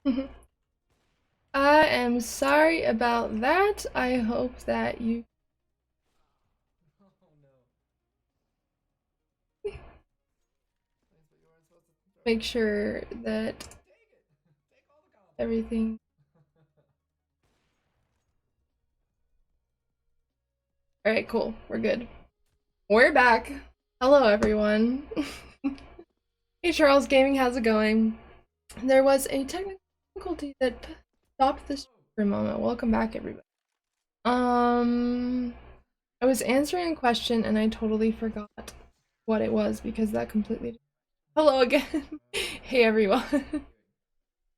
I am sorry about that. I hope that you make sure that everything. Alright, cool. We're good. We're back. Hello, everyone. Hey, Charles Gaming, how's it going? There was a technical difficulty that stopped this for a moment. Welcome back, everybody. I was answering a question and I totally forgot what it was because that completely. Hello again. Hey, everyone.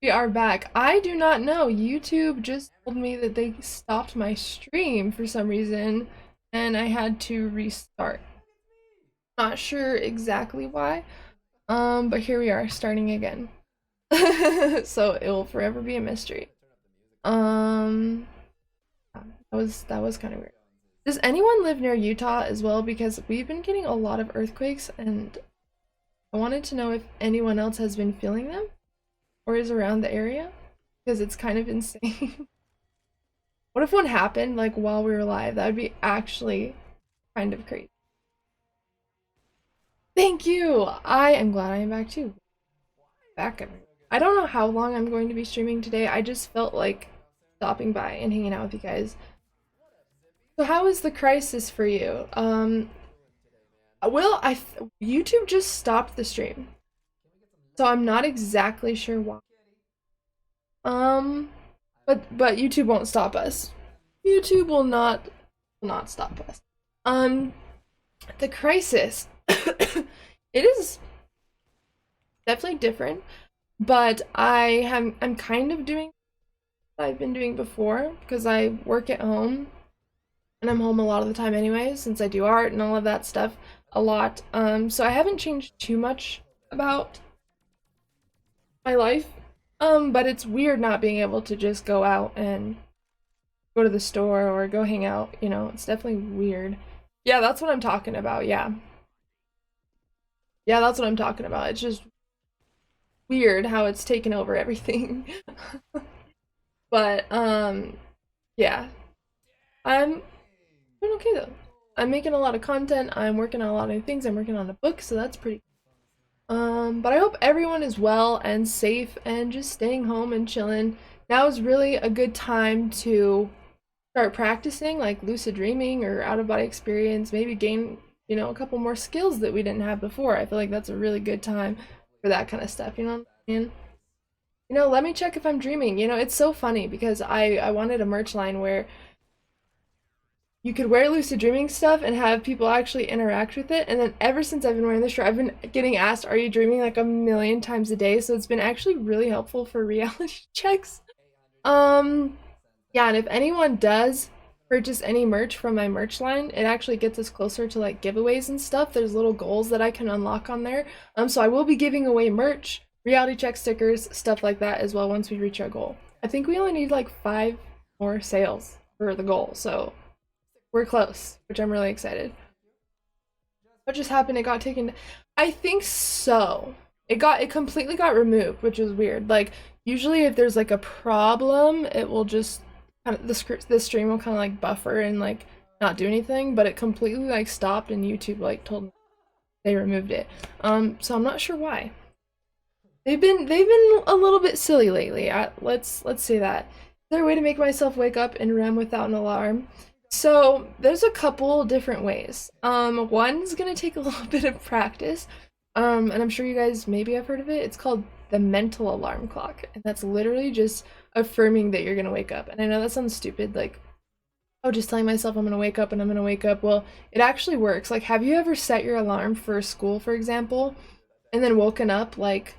We are back. I do not know. YouTube just told me that they stopped my stream for some reason and I had to restart. Not sure exactly why. But here we are starting again. So it will forever be a mystery. Um that was kind of weird. Does anyone live near Utah as well? Because we've been getting a lot of earthquakes and I wanted to know if anyone else has been feeling them or is around the area because it's kind of insane. What if one happened like while we were live? That would be actually kind of crazy. Thank you. I am glad I am back too. Back everyone. I don't know how long I'm going to be streaming today. I just felt like stopping by and hanging out with you guys. So how is the crisis for you? Well, YouTube just stopped the stream. So I'm not exactly sure why. But YouTube won't stop us. YouTube will not stop us. The crisis. It is definitely different, but I'm kind of doing what I've been doing before because I work at home and I'm home a lot of the time anyway since I do art and all of that stuff a lot. So I haven't changed too much about my life. But it's weird not being able to just go out and go to the store or go hang out, you know, it's definitely weird. Yeah, that's what I'm talking about, yeah. Yeah, that's what I'm talking about. It's just weird how it's taken over everything. But, yeah. I'm doing okay though. I'm making a lot of content, I'm working on a lot of new things, I'm working on a book, so that's pretty but I hope everyone is well and safe and just staying home and chilling. Now is really a good time to start practicing like lucid dreaming or out of body experience, maybe gain, you know, a couple more skills that we didn't have before. I feel like that's a really good time for that kind of stuff, you know what I mean? You know, let me check if I'm dreaming. You know, it's so funny because I wanted a merch line where you could wear lucid dreaming stuff and have people actually interact with it. And then ever since I've been wearing this shirt, I've been getting asked, "Are you dreaming?" like a million times a day. So it's been actually really helpful for reality checks. Um, yeah, and if anyone does purchase any merch from my merch line, it actually gets us closer to like giveaways and stuff. There's little goals that I can unlock on there. So I will be giving away merch, reality check stickers, stuff like that as well once we reach our goal. I think we only need like 5 more sales for the goal, so we're close, which I'm really excited. What just happened? It got taken. I think so. It completely got removed, which is weird. Like usually if there's like a problem, it will just kind of the stream will kind of like buffer and like not do anything, but it completely like stopped and YouTube like told me they removed it. So I'm not sure why. They've been a little bit silly lately. Let's say that. Is there a way to make myself wake up in REM without an alarm? So there's a couple different ways. One's gonna take a little bit of practice. And I'm sure you guys maybe have heard of it. It's called the mental alarm clock, and that's literally just affirming that you're gonna wake up. And I know that sounds stupid, like, oh, just telling myself I'm gonna wake up and I'm gonna wake up. Well, it actually works. Like, have you ever set your alarm for school, for example, and then woken up like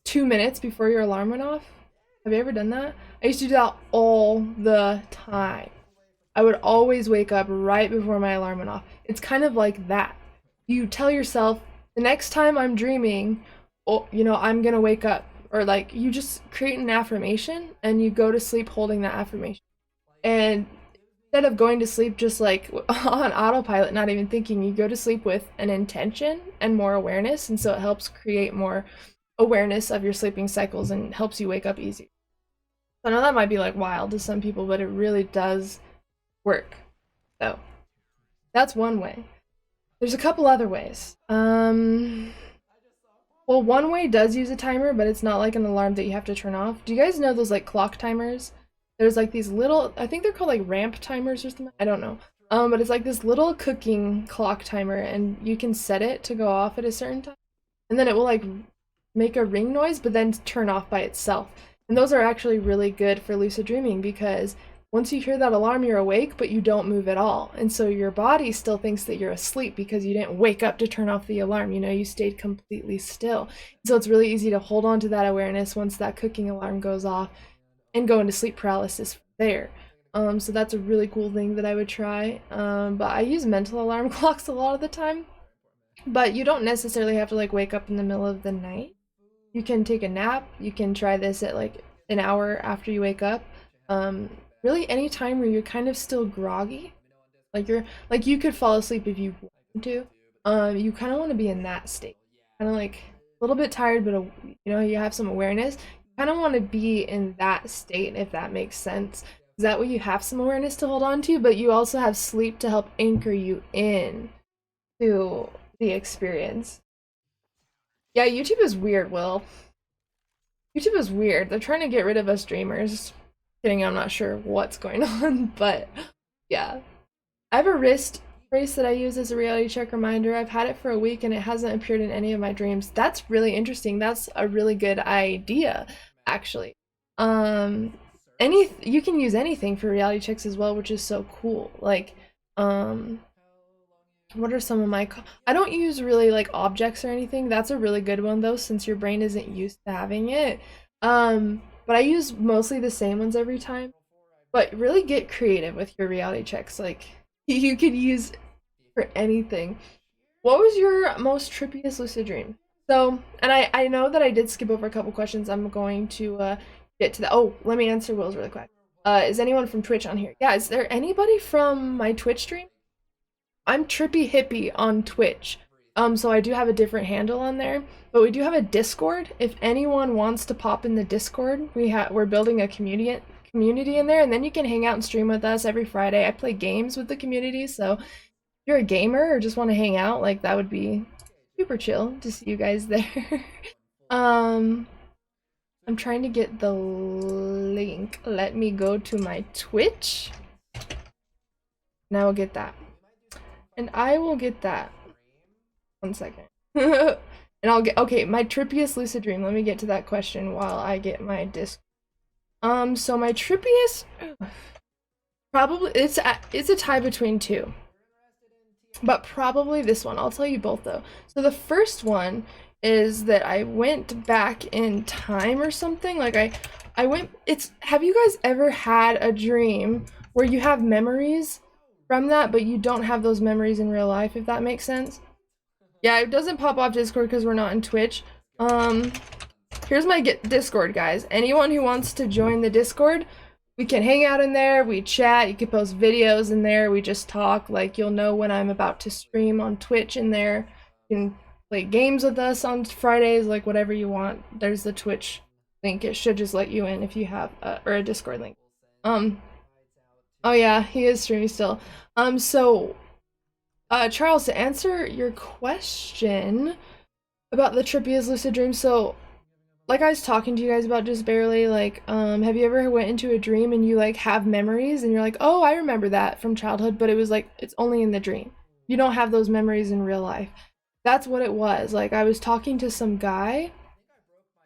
2 minutes before your alarm went off? Have you ever done that? I used to do that all the time. I would always wake up right before my alarm went off. It's kind of like that. You tell yourself, the next time I'm dreaming, oh, you know, I'm gonna wake up. Or like, you just create an affirmation and you go to sleep holding that affirmation. And instead of going to sleep just like on autopilot, not even thinking, you go to sleep with an intention and more awareness. And so it helps create more awareness of your sleeping cycles and helps you wake up easy. I know that might be like wild to some people, but it really does work. So that's one way. There's a couple other ways. Well, one way does use a timer, but it's not like an alarm that you have to turn off. Do you guys know those like clock timers? There's like these little, I think they're called like ramp timers or something. I don't know. But it's like this little cooking clock timer, and you can set it to go off at a certain time, and then it will like make a ring noise, but then turn off by itself. And those are actually really good for lucid dreaming because once you hear that alarm, you're awake, but you don't move at all. And so your body still thinks that you're asleep because you didn't wake up to turn off the alarm. You know, you stayed completely still. So it's really easy to hold on to that awareness once that cooking alarm goes off and go into sleep paralysis there. So that's a really cool thing that I would try. But I use mental alarm clocks a lot of the time. But you don't necessarily have to like wake up in the middle of the night. You can take a nap. You can try this at like an hour after you wake up. Really any time where you're kind of still groggy, like you could fall asleep if you want to. You kind of want to be in that state, kind of like a little bit tired, but you know, you have some awareness. You kind of want to be in that state, if that makes sense. Is that way you have some awareness to hold on to, but you also have sleep to help anchor you in to the experience. Yeah, YouTube is weird, Will. YouTube is weird. They're trying to get rid of us dreamers. Kidding, I'm not sure what's going on, but yeah. I have a wrist brace that I use as a reality check reminder. I've had it for a week and it hasn't appeared in any of my dreams. That's really interesting. That's a really good idea, actually. You can use anything for reality checks as well, which is so cool. Like, what are some of my I don't use really like objects or anything. That's a really good one though, since your brain isn't used to having it. But I use mostly the same ones every time. But really get creative with your reality checks. Like, you could use for anything. What was your most trippiest lucid dream? So, and I know that I did skip over a couple questions. I'm going to get to that. Oh, let me answer Will's really quick. Is anyone from Twitch on here? Yeah, is there anybody from my Twitch stream? I'm Trippy Hippie on Twitch. So I do have a different handle on there, but we do have a Discord. If anyone wants to pop in the Discord, we're building a community in there, and then you can hang out and stream with us every Friday. I play games with the community, so if you're a gamer or just want to hang out, like that would be super chill to see you guys there. I'm trying to get the link. Let me go to my Twitch. And I will get that. And I will get that. 1 second. And I'll get, okay, my trippiest lucid dream. Let me get to that question while I get my disc. So my trippiest, probably, it's a tie between two. But probably this one. I'll tell you both though. So the first one is that I went back in time or something. Like have you guys ever had a dream where you have memories from that, but you don't have those memories in real life, if that makes sense? Yeah, it doesn't pop off Discord because we're not in Twitch. Here's my Discord, guys. Anyone who wants to join the Discord, we can hang out in there, we chat, you can post videos in there, we just talk. Like, you'll know when I'm about to stream on Twitch in there. You can play games with us on Fridays, like whatever you want. There's the Twitch link. It should just let you in if you have or a Discord link. Oh yeah, he is streaming still. Charles, to answer your question about the trippiest lucid dream, so like I was talking to you guys about just barely, like, have you ever went into a dream and you like have memories and you're like, oh, I remember that from childhood, but it was like, it's only in the dream. You don't have those memories in real life. That's what it was. Like, I was talking to some guy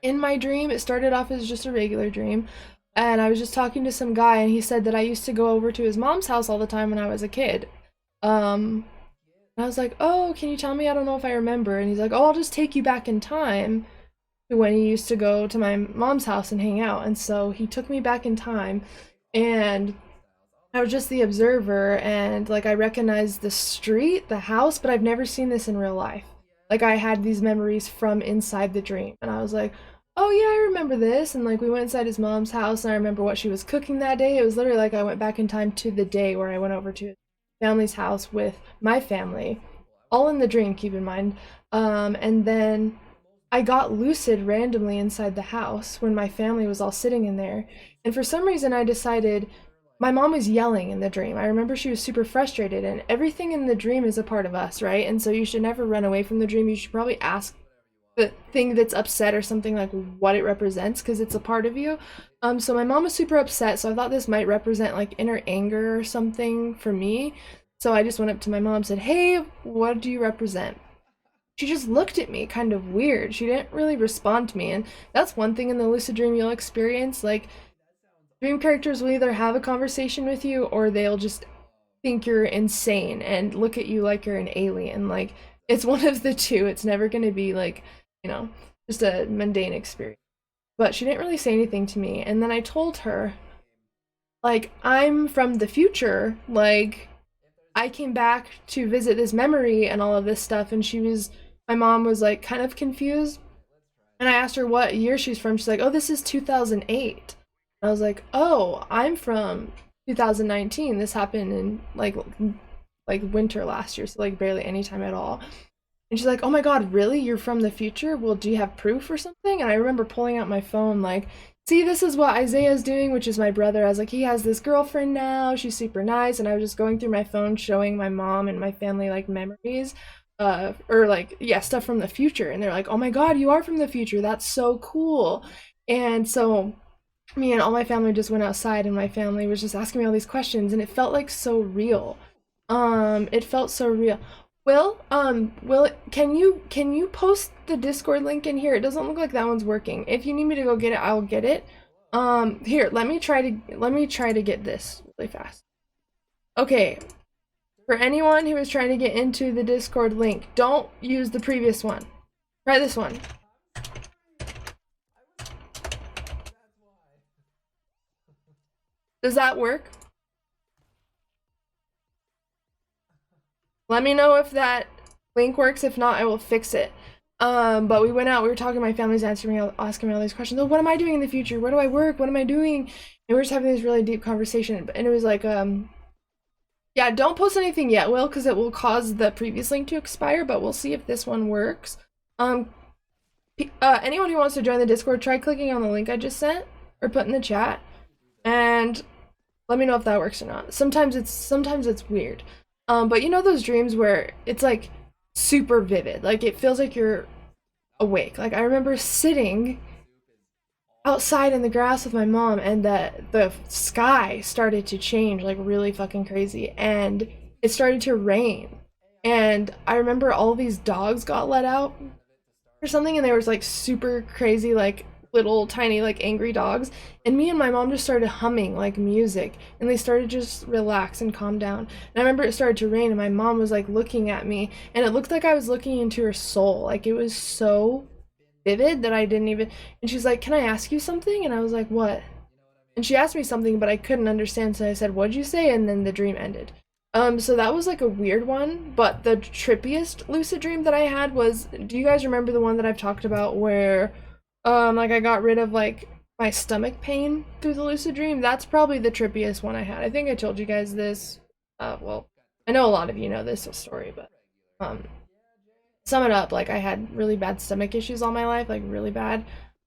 in my dream. It started off as just a regular dream. And I was just talking to some guy and he said that I used to go over to his mom's house all the time when I was a kid. And I was like, oh, can you tell me? I don't know if I remember. And he's like, oh, I'll just take you back in time to when he used to go to my mom's house and hang out. And so he took me back in time and I was just the observer, and like I recognized the street, the house, but I've never seen this in real life. Like, I had these memories from inside the dream and I was like, oh yeah, I remember this. And like we went inside his mom's house and I remember what she was cooking that day. It was literally like I went back in time to the day where I went over to his family's house with my family, all in the dream, keep in mind. And then I got lucid randomly inside the house when my family was all sitting in there. And for some reason, I decided my mom was yelling in the dream. I remember she was super frustrated, and everything in the dream is a part of us, right? And so you should never run away from the dream. You should probably ask the thing that's upset or something like what it represents because it's a part of you. So my mom was super upset, so I thought this might represent like inner anger or something for me. So I just went up to my mom and said, "Hey, what do you represent?" She just looked at me kind of weird. She didn't really respond to me, and that's one thing in the lucid dream you'll experience. Like, dream characters will either have a conversation with you or they'll just think you're insane and look at you like you're an alien. Like, it's one of the two. It's never going to be like, you know, just a mundane experience. But she didn't really say anything to me. And then I told her, like, I'm from the future. Like, I came back to visit this memory and all of this stuff. And my mom was like kind of confused. And I asked her what year she's from. She's like, oh, this is 2008. And I was like, oh, I'm from 2019. This happened in like winter last year, so like barely any time at all. And she's like, oh my god, really? You're from the future? Well, do you have proof or something? And I remember pulling out my phone like, see, this is what Isaiah's doing, which is my brother. I was like, he has this girlfriend now. She's super nice. And I was just going through my phone showing my mom and my family like memories or like, yeah, stuff from the future. And they're like, oh my god, you are from the future. That's so cool. And so me and all my family just went outside, and my family was just asking me all these questions, and it felt like so real. It felt so real. Will, can you post the Discord link in here? It doesn't look like that one's working. If you need me to go get it, I'll get it. Here, let me try to get this really fast. Okay. For anyone who is trying to get into the Discord link, don't use the previous one. Try this one. Does that work? Let me know if that link works. If not, I will fix it. But we went out, we were talking, my family's asking me all these questions. Oh, what am I doing in the future? Where do I work? What am I doing? And we were just having this really deep conversation. And it was like, yeah, don't post anything yet, Will, because it will cause the previous link to expire, but we'll see if this one works. Anyone who wants to join the Discord, try clicking on the link I just sent or put in the chat, and let me know if that works or not. Sometimes it's weird. But you know those dreams where it's like super vivid, like it feels like you're awake. Like I remember sitting outside in the grass with my mom, and the sky started to change like really fucking crazy, and it started to rain. And I remember all these dogs got let out or something, and they were like super crazy, like little tiny like angry dogs, and me and my mom just started humming like music, and they started to just relax and calm down. And I remember it started to rain, and my mom was like looking at me, and it looked like I was looking into her soul. Like it was so vivid that I didn't even, and she's like, can I ask you something? And I was like, what? And she asked me something, but I couldn't understand, so I said, what'd you say? And then the dream ended. So that was like a weird one, but the trippiest lucid dream that I had was, do you guys remember the one that I've talked about where like I got rid of like my stomach pain through the lucid dream? That's probably the trippiest one I had. I think I told you guys this. Well, I know a lot of you know this story, but sum it up, like I had really bad stomach issues all my life, like really bad.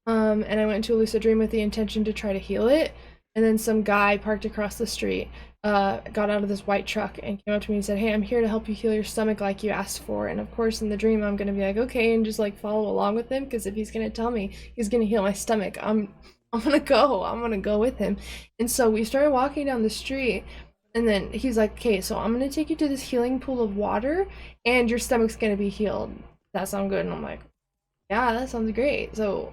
And I went into a lucid dream with the intention to try to heal it. And then some guy parked across the street, got out of this white truck and came up to me and said, hey, I'm here to help you heal your stomach like you asked for. And of course, in the dream, I'm going to be like, okay, and just like follow along with him, because if he's going to tell me he's going to heal my stomach, I'm going to go with him. And so we started walking down the street, and then he's like, okay, so I'm going to take you to this healing pool of water, and your stomach's going to be healed. That sounds good? And I'm like, yeah, that sounds great. So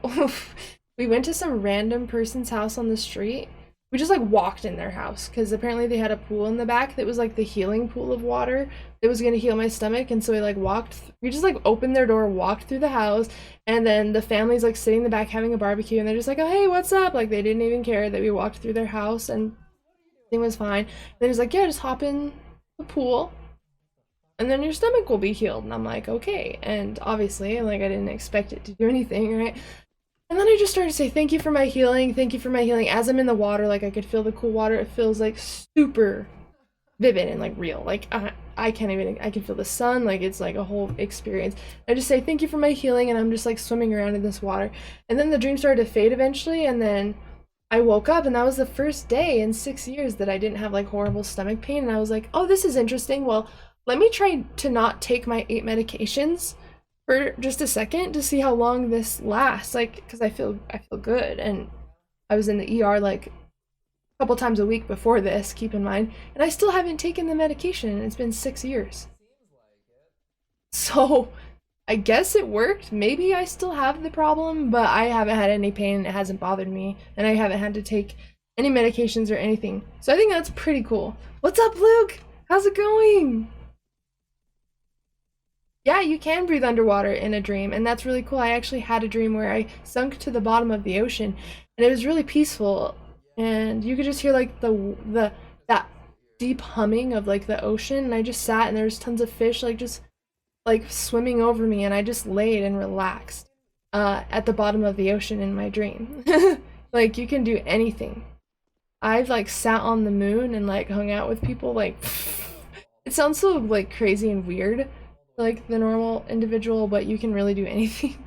we went to some random person's house on the street. We just like walked in their house because apparently they had a pool in the back that was like the healing pool of water that was going to heal my stomach. And so we like we just like opened their door, walked through the house, and then the family's like sitting in the back having a barbecue, and they're just like, oh, hey, what's up? Like they didn't even care that we walked through their house, and everything was fine. And then he's like, yeah, just hop in the pool and then your stomach will be healed. And I'm like, okay. And obviously, like I didn't expect it to do anything, right? And then I just started to say, thank you for my healing, thank you for my healing. As I'm in the water, like I could feel the cool water. It feels like super vivid and like real. Like I can't even, I can feel the sun, like it's like a whole experience. I just say thank you for my healing, and I'm just like swimming around in this water. And then the dream started to fade eventually, and then I woke up, and that was the first day in 6 years that I didn't have like horrible stomach pain, and I was like, oh, this is interesting. Well, let me try to not take my 8 medications for just a second to see how long this lasts, like, because I feel good. And I was in the ER like a couple times a week before this, keep in mind, and I still haven't taken the medication, and it's been 6 years. So I guess it worked. Maybe I still have the problem, but I haven't had any pain. It hasn't bothered me, and I haven't had to take any medications or anything. So I think that's pretty cool. What's up, Luke? How's it going? Yeah, you can breathe underwater in a dream, and that's really cool. I actually had a dream where I sunk to the bottom of the ocean, and it was really peaceful, and you could just hear like the that deep humming of like the ocean, and I just sat, and there was tons of fish like just like swimming over me, and I just laid and relaxed at the bottom of the ocean in my dream. Like, you can do anything. I've like sat on the moon and like hung out with people, like it sounds so like crazy and weird, like the normal individual, but you can really do anything.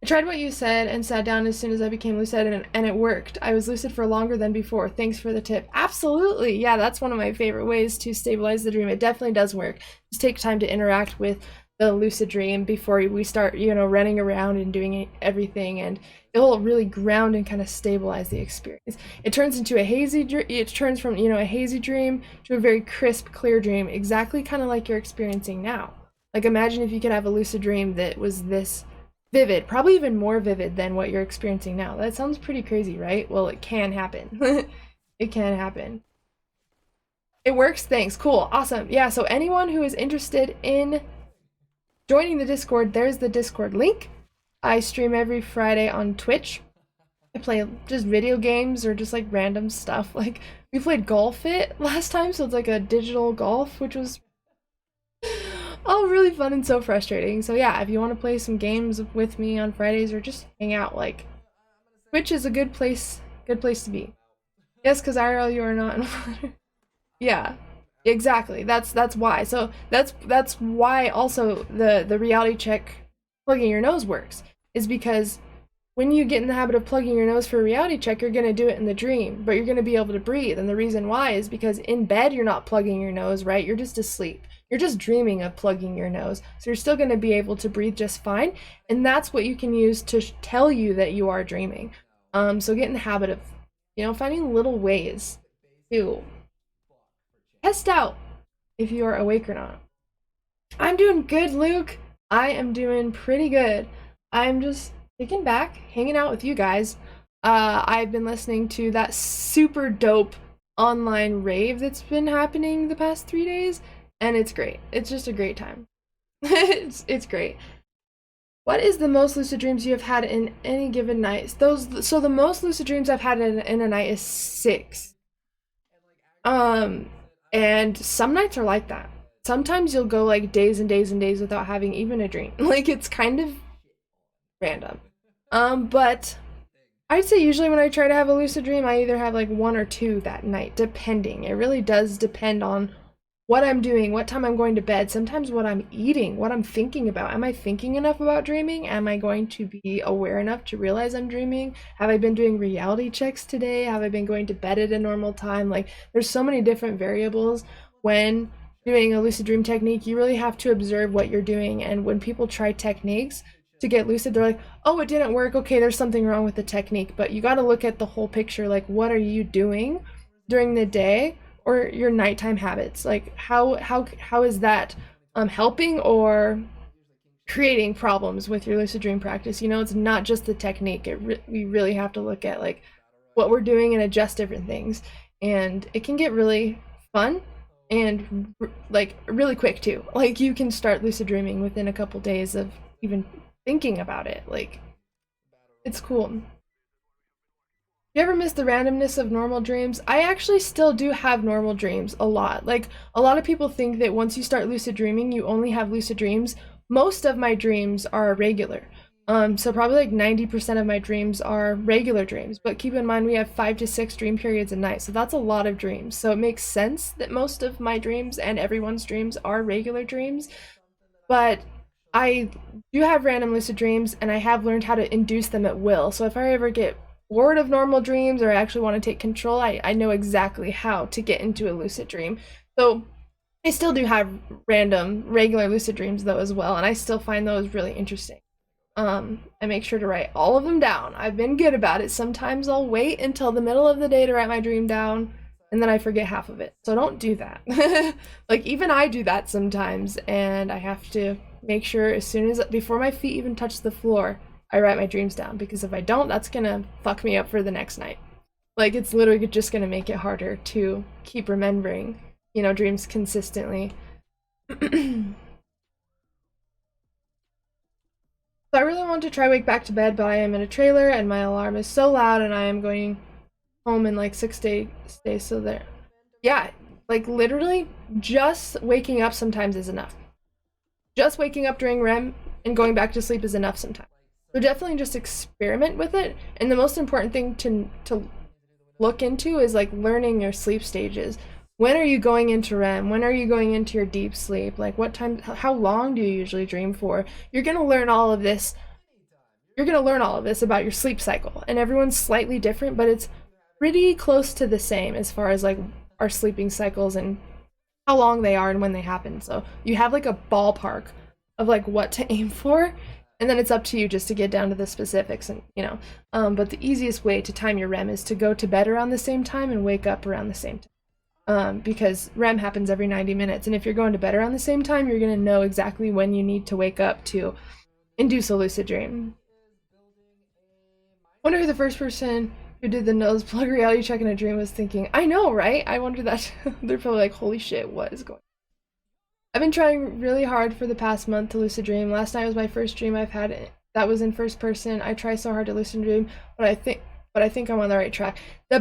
I tried what you said and sat down as soon as I became lucid, and it worked. I was lucid for longer than before. Thanks for the tip. Absolutely. Yeah, that's one of my favorite ways to stabilize the dream. It definitely does work. Just take time to interact with the lucid dream before we start, you know, running around and doing everything, and it'll really ground and kind of stabilize the experience. It turns into a hazy dream. It turns from, you know, a hazy dream to a very crisp, clear dream, exactly kind of like you're experiencing now. Like, imagine if you could have a lucid dream that was this vivid, probably even more vivid than what you're experiencing now. That sounds pretty crazy, right? Well, it can happen. It can happen. It works. Thanks. Cool. Awesome. Yeah, so anyone who is interested in joining the Discord, there's the Discord link. I stream every Friday on Twitch. I play just video games or just like random stuff. Like, we played Golf It last time, so it's like a digital golf, which was all really fun and so frustrating. So yeah, if you want to play some games with me on Fridays or just hang out, like, Twitch is a good place to be. Yes, because IRL you are not. Yeah, exactly. That's why. So that's why also the reality check plugging your nose works, is because when you get in the habit of plugging your nose for a reality check, you're going to do it in the dream, but you're going to be able to breathe. And the reason why is because in bed you're not plugging your nose, right? You're just asleep. You're just dreaming of plugging your nose. So you're still going to be able to breathe just fine. And that's what you can use to tell you that you are dreaming. So get in the habit of, you know, finding little ways to test out if you are awake or not. I'm doing good, Luke. I am doing pretty good. I'm just kicking back, hanging out with you guys. I've been listening to that super dope online rave that's been happening the past 3 days, and it's great. It's just a great time. It's great. What is the most lucid dreams you have had in any given night? So the most lucid dreams I've had in a night is 6. And some nights are like that. Sometimes you'll go like days and days and days without having even a dream. Like, it's kind of random. But I'd say usually when I try to have a lucid dream, I either have like 1 or 2 that night, depending. It really does depend on what I'm doing, what time I'm going to bed, sometimes what I'm eating, what I'm thinking about. Am I thinking enough about dreaming? Am I going to be aware enough to realize I'm dreaming? Have I been doing reality checks today? Have I been going to bed at a normal time? Like, there's so many different variables when doing a lucid dream technique. You really have to observe what you're doing. And when people try techniques to get lucid, they're like, oh, it didn't work. Okay, there's something wrong with the technique. But you got to look at the whole picture. Like, what are you doing during the day? Or your nighttime habits, like how is that helping or creating problems with your lucid dream practice? You know, it's not just the technique. We really have to look at like what we're doing and adjust different things, and it can get really fun and like really quick too. Like, you can start lucid dreaming within a couple days of even thinking about it. Like, it's cool. You ever miss the randomness of normal dreams? I actually still do have normal dreams a lot. Like, a lot of people think that once you start lucid dreaming, you only have lucid dreams. Most of my dreams are irregular. So probably like 90% of my dreams are regular dreams, but keep in mind we have 5 to 6 dream periods a night, so that's a lot of dreams. So it makes sense that most of my dreams and everyone's dreams are regular dreams, but I do have random lucid dreams, and I have learned how to induce them at will. So if I ever get bored of normal dreams or I actually want to take control, I know exactly how to get into a lucid dream. So I still do have random, regular lucid dreams though as well, and I still find those really interesting. I make sure to write all of them down. I've been good about it. Sometimes I'll wait until the middle of the day to write my dream down, and then I forget half of it. So don't do that. Like, even I do that sometimes, and I have to make sure as soon as, before my feet even touch the floor, I write my dreams down, because if I don't, that's gonna fuck me up for the next night. Like, it's literally just gonna make it harder to keep remembering, you know, dreams consistently. So I really want to try Wake Back to Bed, but I am in a trailer and my alarm is so loud, and I am going home in like 6 days, so there. Yeah, like literally just waking up sometimes is enough. Just waking up during REM and going back to sleep is enough sometimes. So definitely just experiment with it. And the most important thing to look into is like learning your sleep stages. When are you going into REM? When are you going into your deep sleep? Like, what time, how long do you usually dream for? You're going to learn all of this. You're going to learn all of this about your sleep cycle. And everyone's slightly different, but it's pretty close to the same as far as like our sleeping cycles and how long they are and when they happen. So you have like a ballpark of like what to aim for. And then it's up to you just to get down to the specifics, and you know. But the easiest way to time your REM is to go to bed around the same time and wake up around the same time. Because REM happens every 90 minutes, and if you're going to bed around the same time, you're going to know exactly when you need to wake up to induce a lucid dream. I wonder who the first person who did the nose plug reality check in a dream was thinking. I know, right? I wonder that. They're probably like, holy shit, what is going on? I've been trying really hard for the past month to lucid dream. Last night was my first dream I've had that was in first person. I try so hard to lucid dream, but I think I'm on the right track. The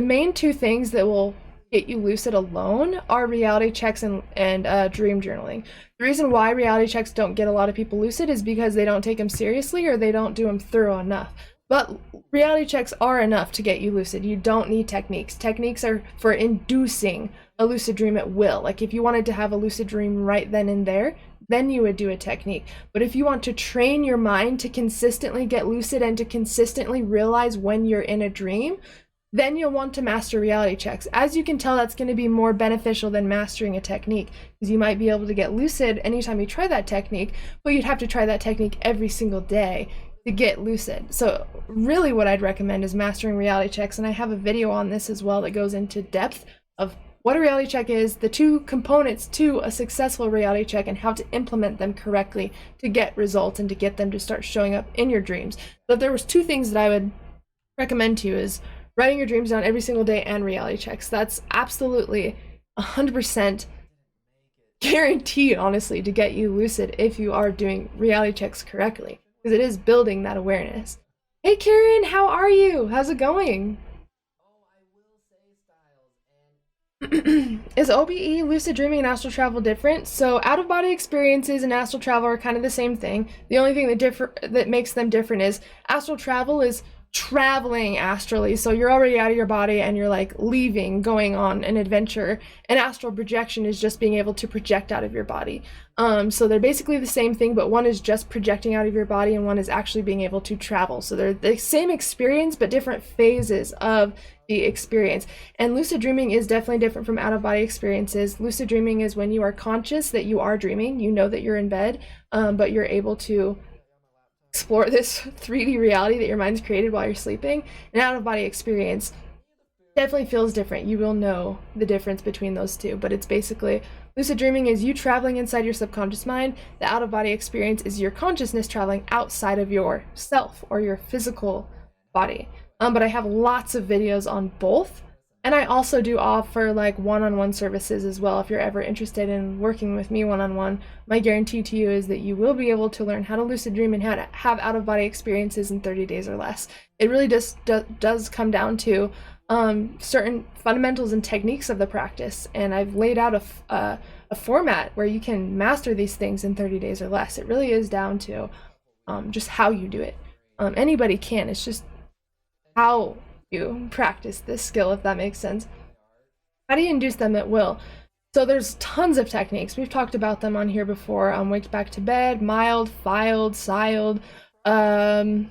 main two things that will get you lucid alone are reality checks and dream journaling. The reason why reality checks don't get a lot of people lucid is because they don't take them seriously, or they don't do them thorough enough. But reality checks are enough to get you lucid. You don't need techniques. Techniques are for inducing a lucid dream at will. Like, if you wanted to have a lucid dream right then and there, then you would do a technique. But if you want to train your mind to consistently get lucid and to consistently realize when you're in a dream, then you'll want to master reality checks. As you can tell, that's going to be more beneficial than mastering a technique, because you might be able to get lucid anytime you try that technique, but you'd have to try that technique every single day to get lucid. So really what I'd recommend is mastering reality checks, and I have a video on this as well that goes into depth of what a reality check is, the two components to a successful reality check, and how to implement them correctly to get results and to get them to start showing up in your dreams. So if there was two things that I would recommend to you, is writing your dreams down every single day and reality checks. That's absolutely 100% guaranteed, honestly, to get you lucid if you are doing reality checks correctly, because it is building that awareness. Hey Karen, how are you? How's it going? Is OBE, lucid dreaming, and astral travel different? So out-of-body experiences and astral travel are kind of the same thing. The only thing that makes them different is astral travel is traveling astrally, so you're already out of your body and you're like leaving, going on an adventure, and astral projection is just being able to project out of your body. So they're basically the same thing, but one is just projecting out of your body and one is actually being able to travel. So they're the same experience but different phases of the experience. And lucid dreaming is definitely different from out-of-body experiences. Lucid dreaming is when you are conscious that you are dreaming, you know that you're in bed, but you're able to explore this 3D reality that your mind's created while you're sleeping. An out-of-body experience definitely feels different. You will know the difference between those two, but it's basically, lucid dreaming is you traveling inside your subconscious mind. The out-of-body experience is your consciousness traveling outside of yourself or your physical body. But I have lots of videos on both. And I also do offer like one-on-one services as well. If you're ever interested in working with me one-on-one, my guarantee to you is that you will be able to learn how to lucid dream and how to have out-of-body experiences in 30 days or less. It really just does come down to certain fundamentals and techniques of the practice. And I've laid out a format where you can master these things in 30 days or less. It really is down to just how you do it. Anybody can. It's just how you practice this skill, if that makes sense. How do you induce them at will? So there's tons of techniques. We've talked about them on here before. Wake back to bed, mild, filed, siled, dream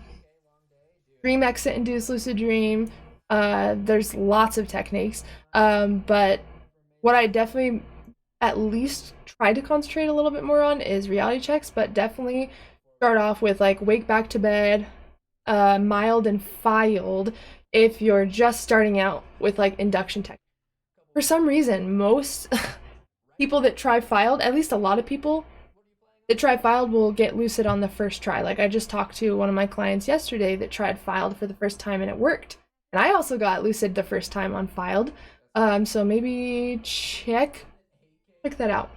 exit, induce lucid dream. There's lots of techniques. But what I definitely at least try to concentrate a little bit more on is reality checks, but definitely start off with like wake back to bed, mild and filed if you're just starting out with like induction techniques. For some reason, most people that try filed, at least a lot of people that try filed will get lucid on the first try. Like I just talked to one of my clients yesterday that tried filed for the first time and it worked. And I also got lucid the first time on filed. So maybe check that out.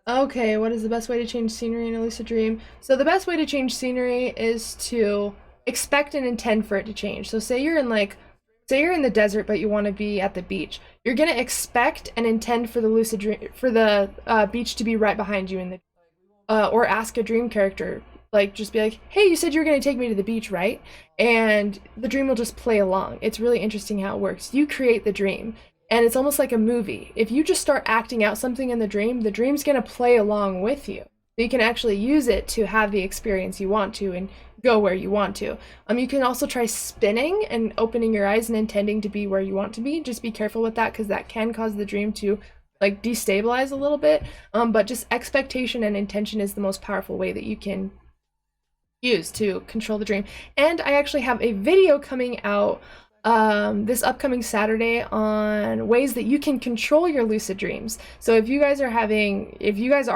Okay, what is the best way to change scenery in a lucid dream? So the best way to change scenery is to expect and intend for it to change. So say you're in the desert, but you want to be at the beach. You're gonna expect and intend for the lucid dream, for the beach to be right behind you in the, or ask a dream character, like just be like, "Hey, you said you were gonna take me to the beach, right?" And the dream will just play along. It's really interesting how it works. You create the dream, and it's almost like a movie. If you just start acting out something in the dream's gonna play along with you. So you can actually use it to have the experience you want to and go where you want to. You can also try spinning and opening your eyes and intending to be where you want to be. Just be careful with that because that can cause the dream to like destabilize a little bit. But just expectation and intention is the most powerful way that you can use to control the dream. And I actually have a video coming out this upcoming Saturday on ways that you can control your lucid dreams. So if you guys are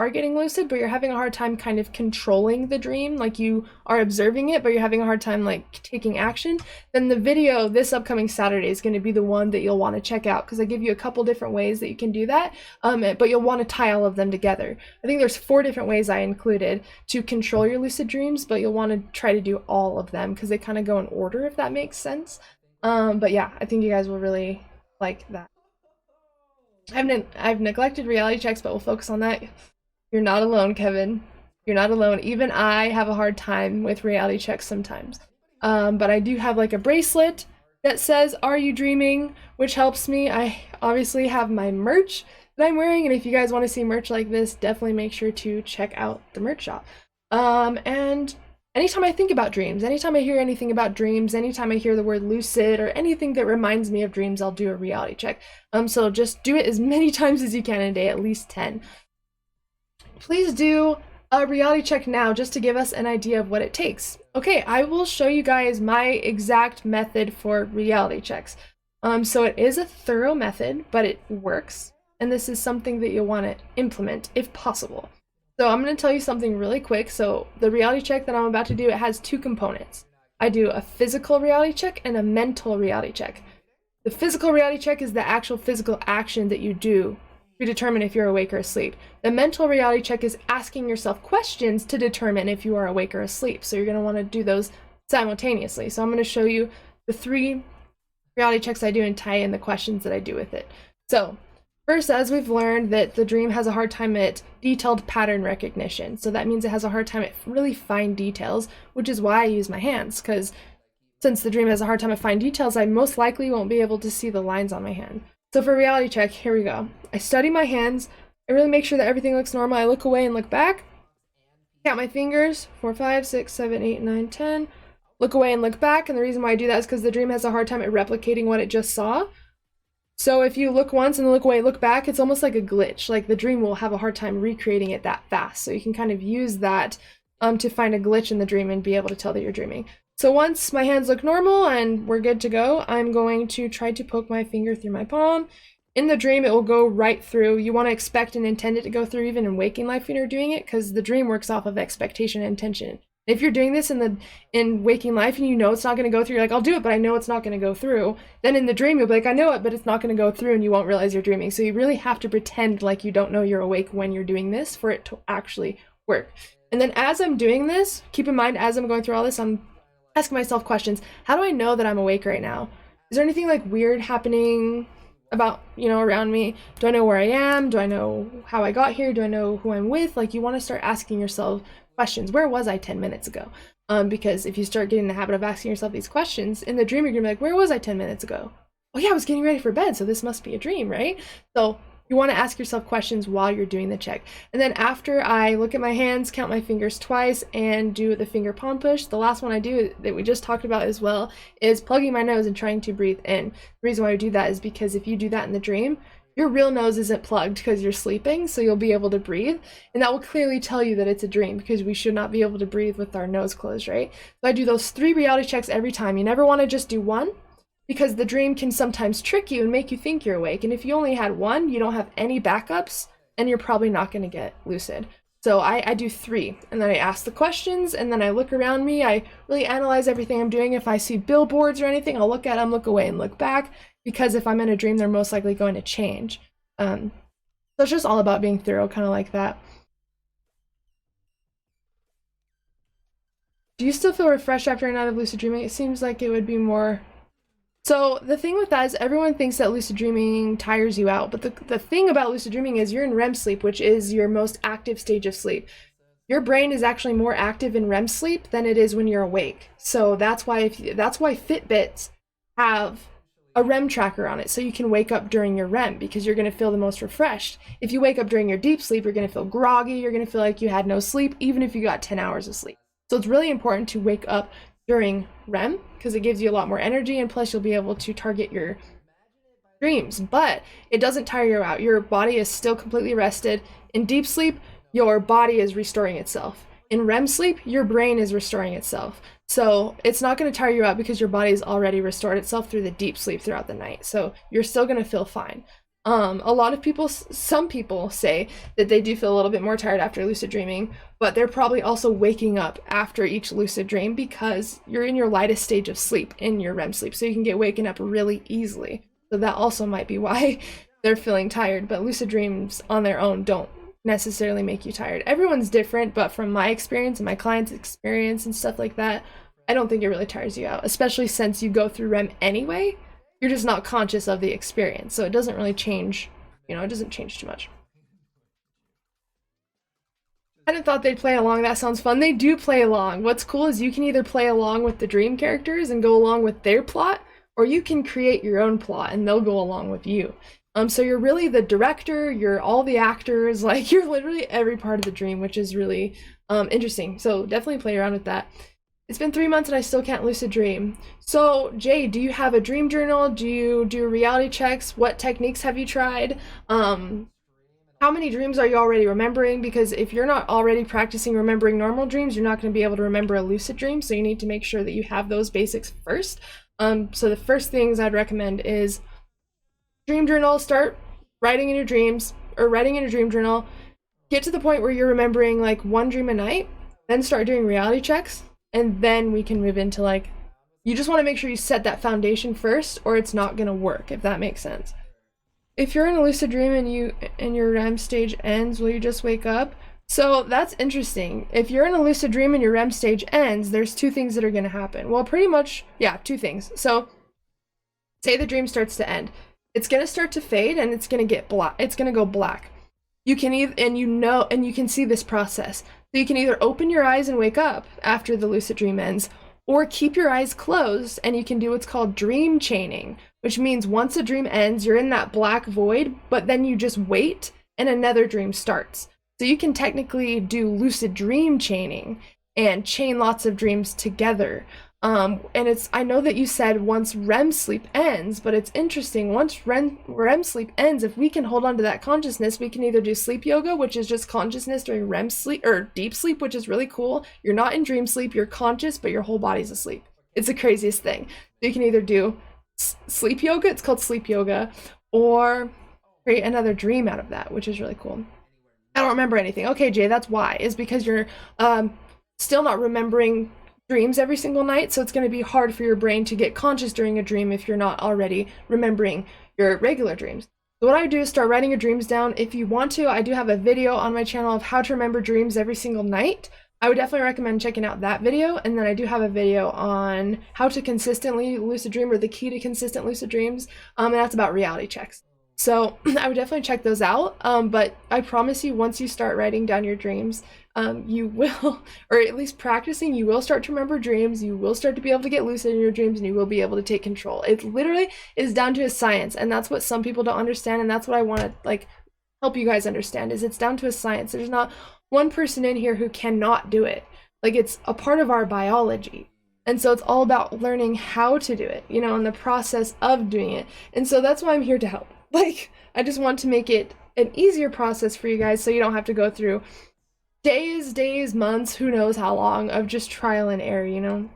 getting lucid, but you're having a hard time kind of controlling the dream, like you are observing it, but you're having a hard time like taking action, then the video this upcoming Saturday is going to be the one that you'll want to check out because I give you a couple different ways that you can do that, but you'll want to tie all of them together. I think there's 4 different ways I included to control your lucid dreams, but you'll want to try to do all of them because they kind of go in order, if that makes sense. But yeah, I think you guys will really like that. I've neglected reality checks, but we'll focus on that. You're not alone, Kevin. You're not alone. Even I have a hard time with reality checks sometimes. But I do have like a bracelet that says, "Are you dreaming?" which helps me. I obviously have my merch that I'm wearing, and if you guys want to see merch like this, definitely make sure to check out the merch shop. And anytime I think about dreams, anytime I hear anything about dreams, anytime I hear the word lucid or anything that reminds me of dreams, I'll do a reality check. So just do it as many times as you can in a day, at least 10. Please do a reality check now just to give us an idea of what it takes. Okay, I will show you guys my exact method for reality checks. So it is a thorough method, but it works. And this is something that you'll want to implement if possible. So I'm going to tell you something really quick. So the reality check that I'm about to do, it has 2 components. I do a physical reality check and a mental reality check. The physical reality check is the actual physical action that you do to determine if you're awake or asleep. The mental reality check is asking yourself questions to determine if you are awake or asleep. So you're going to want to do those simultaneously. So I'm going to show you the 3 reality checks I do and tie in the questions that I do with it. So first, as we've learned, that the dream has a hard time at detailed pattern recognition. So that means it has a hard time at really fine details, which is why I use my hands, because since the dream has a hard time at fine details, I most likely won't be able to see the lines on my hand. So for reality check, here we go. I study my hands. I really make sure that everything looks normal. I look away and look back. Count my fingers, 4, 5, 6, 7, 8, 9, 10. Look away and look back, and the reason why I do that is because the dream has a hard time at replicating what it just saw. So if you look once and then look away, look back, it's almost like a glitch. Like the dream will have a hard time recreating it that fast. So you can kind of use that to find a glitch in the dream and be able to tell that you're dreaming. So once my hands look normal and we're good to go, I'm going to try to poke my finger through my palm. In the dream, it will go right through. You want to expect and intend it to go through even in waking life when you're doing it, because the dream works off of expectation and intention. If you're doing this in waking life and you know it's not going to go through, you're like, I'll do it, but I know it's not going to go through. Then in the dream, you'll be like, I know it, but it's not going to go through, and you won't realize you're dreaming. So you really have to pretend like you don't know you're awake when you're doing this for it to actually work. And then as I'm doing this, keep in mind, as I'm going through all this, I'm asking myself questions. How do I know that I'm awake right now? Is there anything like weird happening about, you know, around me. Do I know where I am? Do I know how I got here? Do I know who I'm with? Like, you want to start asking yourself questions. Where was I 10 minutes ago? Because if you start getting the habit of asking yourself these questions, in the dream, you're gonna be like, where was I 10 minutes ago? Oh yeah, I was getting ready for bed, so this must be a dream, right? So you want to ask yourself questions while you're doing the check. And then after I look at my hands, count my fingers twice, and do the finger palm push, the last one I do that we just talked about as well is plugging my nose and trying to breathe in. The reason why I do that is because if you do that in the dream, your real nose isn't plugged because you're sleeping, so you'll be able to breathe. And that will clearly tell you that it's a dream because we should not be able to breathe with our nose closed, right? So I do those 3 reality checks every time. You never want to just do one, because the dream can sometimes trick you and make you think you're awake. And if you only had one, you don't have any backups, and you're probably not going to get lucid. So I do 3, and then I ask the questions, and then I look around me. I really analyze everything I'm doing. If I see billboards or anything, I'll look at them, look away, and look back, because if I'm in a dream, they're most likely going to change. So it's just all about being thorough, kind of like that. Do you still feel refreshed after a night of lucid dreaming? It seems like it would be more... So the thing with that is everyone thinks that lucid dreaming tires you out, but the thing about lucid dreaming is you're in REM sleep, which is your most active stage of sleep. Your brain is actually more active in REM sleep than it is when you're awake. So that's why Fitbits have a REM tracker on it, so you can wake up during your REM, because you're going to feel the most refreshed. If you wake up during your deep sleep, you're going to feel groggy, you're going to feel like you had no sleep, even if you got 10 hours of sleep. So it's really important to wake up during REM because it gives you a lot more energy, and plus you'll be able to target your dreams. But it doesn't tire you out. Your body is still completely rested. In deep sleep, your body is restoring itself. In REM sleep, your brain is restoring itself. So it's not going to tire you out because your body has already restored itself through the deep sleep throughout the night. So you're still going to feel fine. A lot of people, some people say that they do feel a little bit more tired after lucid dreaming, but they're probably also waking up after each lucid dream because you're in your lightest stage of sleep, in your REM sleep, so you can get waken up really easily. So that also might be why they're feeling tired, but lucid dreams on their own don't necessarily make you tired. Everyone's different, but from my experience and my clients' experience and stuff like that, I don't think it really tires you out, especially since you go through REM anyway. You're just not conscious of the experience, so it doesn't really change, you know, it doesn't change too much. I hadn't thought they'd play along. That sounds fun. They do play along. What's cool is you can either play along with the dream characters and go along with their plot, or you can create your own plot and they'll go along with you. So you're really the director, you're all the actors, like you're literally every part of the dream, which is really interesting. So definitely play around with that. It's been 3 months and I still can't lucid dream. So Jay, do you have a dream journal? Do you do reality checks? What techniques have you tried? How many dreams are you already remembering? Because if you're not already practicing remembering normal dreams, you're not going to be able to remember a lucid dream. So you need to make sure that you have those basics first. So the first things I'd recommend is dream journal. Start writing in your dreams, or writing in your dream journal. Get to the point where you're remembering like 1 dream a night, then start doing reality checks, and then we can move into like, you just want to make sure you set that foundation first, or it's not going to work, if that makes sense. If you're in a lucid dream and your REM stage ends, will you just wake up? So that's interesting. If you're in a lucid dream and your REM stage ends, there's 2 things that are going to happen. Well, pretty much, yeah, 2 things. So say the dream starts to end. It's going to start to fade and it's going to get black. It's going to go black. You can and you can see this process. So you can either open your eyes and wake up after the lucid dream ends, or keep your eyes closed and you can do what's called dream chaining, which means once a dream ends, you're in that black void, but then you just wait and another dream starts. So you can technically do lucid dream chaining and chain lots of dreams together. And I know that you said once REM sleep ends, but it's interesting. Once REM sleep ends, if we can hold on to that consciousness, we can either do sleep yoga, which is just consciousness during REM sleep, or deep sleep, which is really cool. You're not in dream sleep, you're conscious, but your whole body's asleep. It's the craziest thing. You can either do sleep yoga, it's called sleep yoga, or create another dream out of that, which is really cool. I don't remember anything. Okay, Jay, that's why. Is because you're still not remembering dreams every single night, so it's going to be hard for your brain to get conscious during a dream if you're not already remembering your regular dreams. So what I do is start writing your dreams down. If you want to, I do have a video on my channel of how to remember dreams every single night. I would definitely recommend checking out that video. And then I do have a video on how to consistently lucid dream, or the key to consistent lucid dreams. And that's about reality checks. So I would definitely check those out. But I promise you, once you start writing down your dreams, you will, or at least practicing, you will start to remember dreams. You will start to be able to get lucid in your dreams, and you will be able to take control. It literally is down to a science, and that's what some people don't understand, and that's what I want to like help you guys understand, is it's down to a science. There's not one person in here who cannot do it. Like, it's a part of our biology. And so it's all about learning how to do it, you know, and the process of doing it. And so that's why I'm here to help. Like, I just want to make it an easier process for you guys, so you don't have to go through days, months, who knows how long of just trial and error, you know?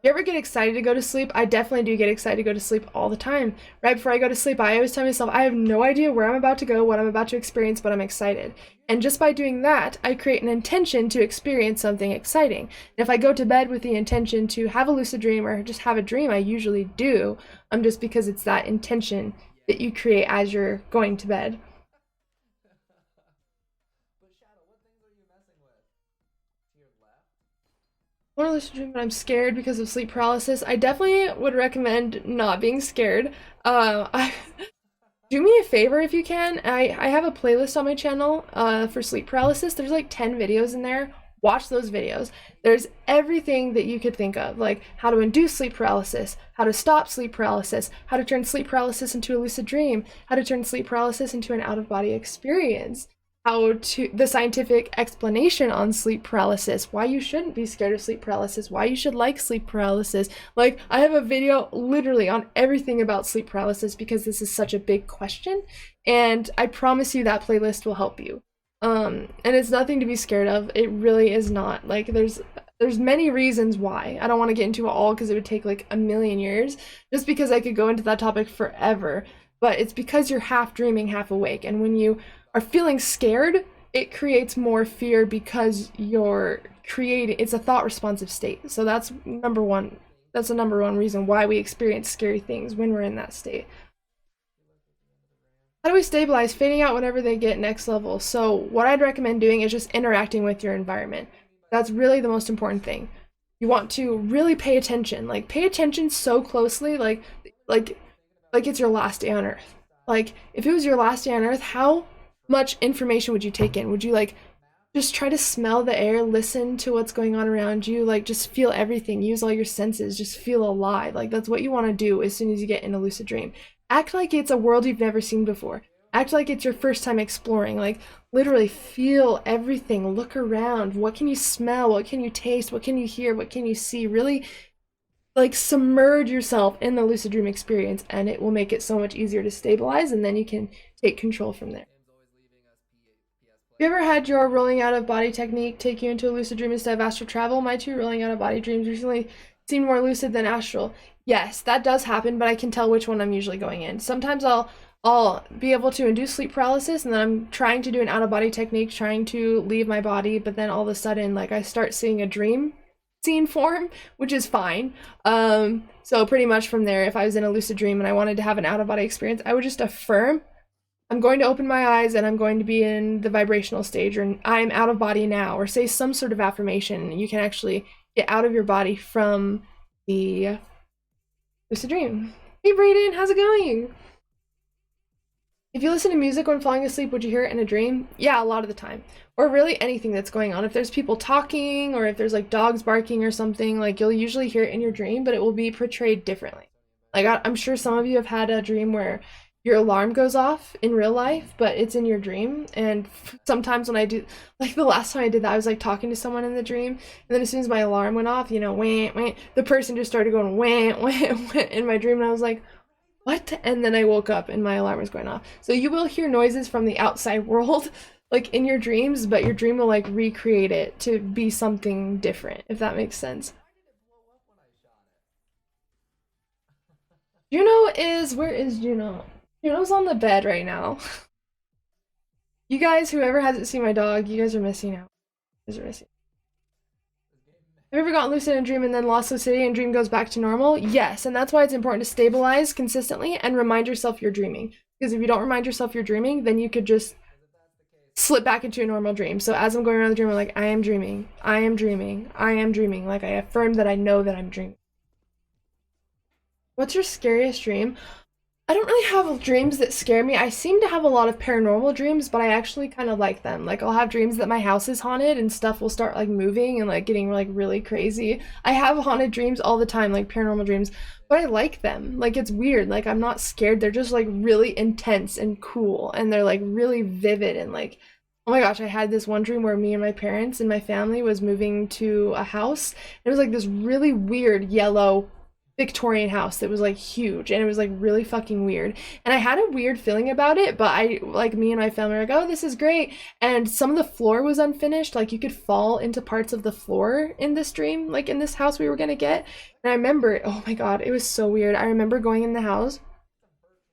You ever get excited to go to sleep? I definitely do get excited to go to sleep all the time. Right before I go to sleep, I always tell myself, I have no idea where I'm about to go, what I'm about to experience, but I'm excited. And just by doing that, I create an intention to experience something exciting. And if I go to bed with the intention to have a lucid dream or just have a dream, I usually do, just because it's that intention that you create as you're going to bed. I want to lucid dream, but I'm scared because of sleep paralysis. I definitely would recommend not being scared. Do me a favor if you can. I have a playlist on my channel for sleep paralysis. There's like 10 videos in there. Watch those videos. There's everything that you could think of, like how to induce sleep paralysis, how to stop sleep paralysis, how to turn sleep paralysis into a lucid dream, how to turn sleep paralysis into an out-of-body experience, the scientific explanation on sleep paralysis, why you shouldn't be scared of sleep paralysis, why you should like sleep paralysis. Like, I have a video literally on everything about sleep paralysis because this is such a big question, and I promise you that playlist will help you. And it's nothing to be scared of. It really is not. Like, there's many reasons why. I don't want to get into it all because it would take like a million years, just because I could go into that topic forever. But it's because you're half dreaming, half awake, and when you are feeling scared, it creates more fear because you're creating, it's a thought responsive state. So that's number one. That's the number one reason why we experience scary things when we're in that state. How do we stabilize? Fading out whenever they get next level. So what I'd recommend doing is just interacting with your environment. That's really the most important thing. You want to really pay attention. Like, pay attention so closely, like it's your last day on Earth. Like, if it was your last day on Earth, how much information would you take in? Would you like just try to smell the air, listen to what's going on around you, like just feel everything, use all your senses, just feel alive? Like, that's what you want to do as soon as you get in a lucid dream. Act like it's a world you've never seen before. Act like it's your first time exploring. Like, literally feel everything, look around. What can you smell? What can you taste? What can you hear? What can you see? Really, like, submerge yourself in the lucid dream experience, and it will make it so much easier to stabilize, and then you can take control from there. Have you ever had your rolling out of body technique take you into a lucid dream instead of astral travel? My two rolling out of body dreams recently seemed more lucid than astral. Yes, that does happen, but I can tell which one I'm usually going in. Sometimes I'll be able to induce sleep paralysis, and then I'm trying to do an out-of-body technique, trying to leave my body, but then all of a sudden, like, I start seeing a dream scene form, which is fine. So pretty much from there, if I was in a lucid dream and I wanted to have an out-of-body experience, I would just affirm, I'm going to open my eyes and I'm going to be in the vibrational stage, or I'm out of body now, or say some sort of affirmation. You can actually get out of your body from the lucid dream. Hey Brayden, how's it going? If you listen to music when falling asleep, would you hear it in a dream? Yeah, a lot of the time. Or really anything that's going on. If there's people talking, or if there's like dogs barking or something, like, you'll usually hear it in your dream, but it will be portrayed differently. Like, I'm sure some of you have had a dream where your alarm goes off in real life, but it's in your dream. And sometimes when I do, like the last time I did that, I was like talking to someone in the dream, and then as soon as my alarm went off, you know, wah, wah, the person just started going wah, wah, wah in my dream, and I was like, what? And then I woke up and my alarm was going off. So you will hear noises from the outside world, like in your dreams, but your dream will like recreate it to be something different, if that makes sense. Where is Juno? Juno's on the bed right now. You guys, whoever hasn't seen my dog, you guys are missing out. You guys are missing. Have you ever gotten lucid in a dream and then lost lucidity and dream goes back to normal? Yes, and that's why it's important to stabilize consistently and remind yourself you're dreaming. Because if you don't remind yourself you're dreaming, then you could just slip back into a normal dream. So as I'm going around the dream, I'm like, I am dreaming, I am dreaming, I am dreaming. Like I affirm that I know that I'm dreaming. What's your scariest dream? I don't really have dreams that scare me. I seem to have a lot of paranormal dreams, but I actually kind of like them. Like I'll have dreams that my house is haunted and stuff will start like moving and like getting like really crazy. I have haunted dreams all the time, like paranormal dreams, but I like them. Like it's weird. Like I'm not scared. They're just like really intense and cool and they're like really vivid and like oh my gosh, I had this one dream where me and my parents and my family was moving to a house. It was like this really weird yellow Victorian house that was like huge and it was like really fucking weird. And I had a weird feeling about it, but I like me and my family were like, oh, this is great. And some of the floor was unfinished. Like you could fall into parts of the floor in this dream, like in this house we were gonna get. And I remember, oh my God, it was so weird. I remember going in the house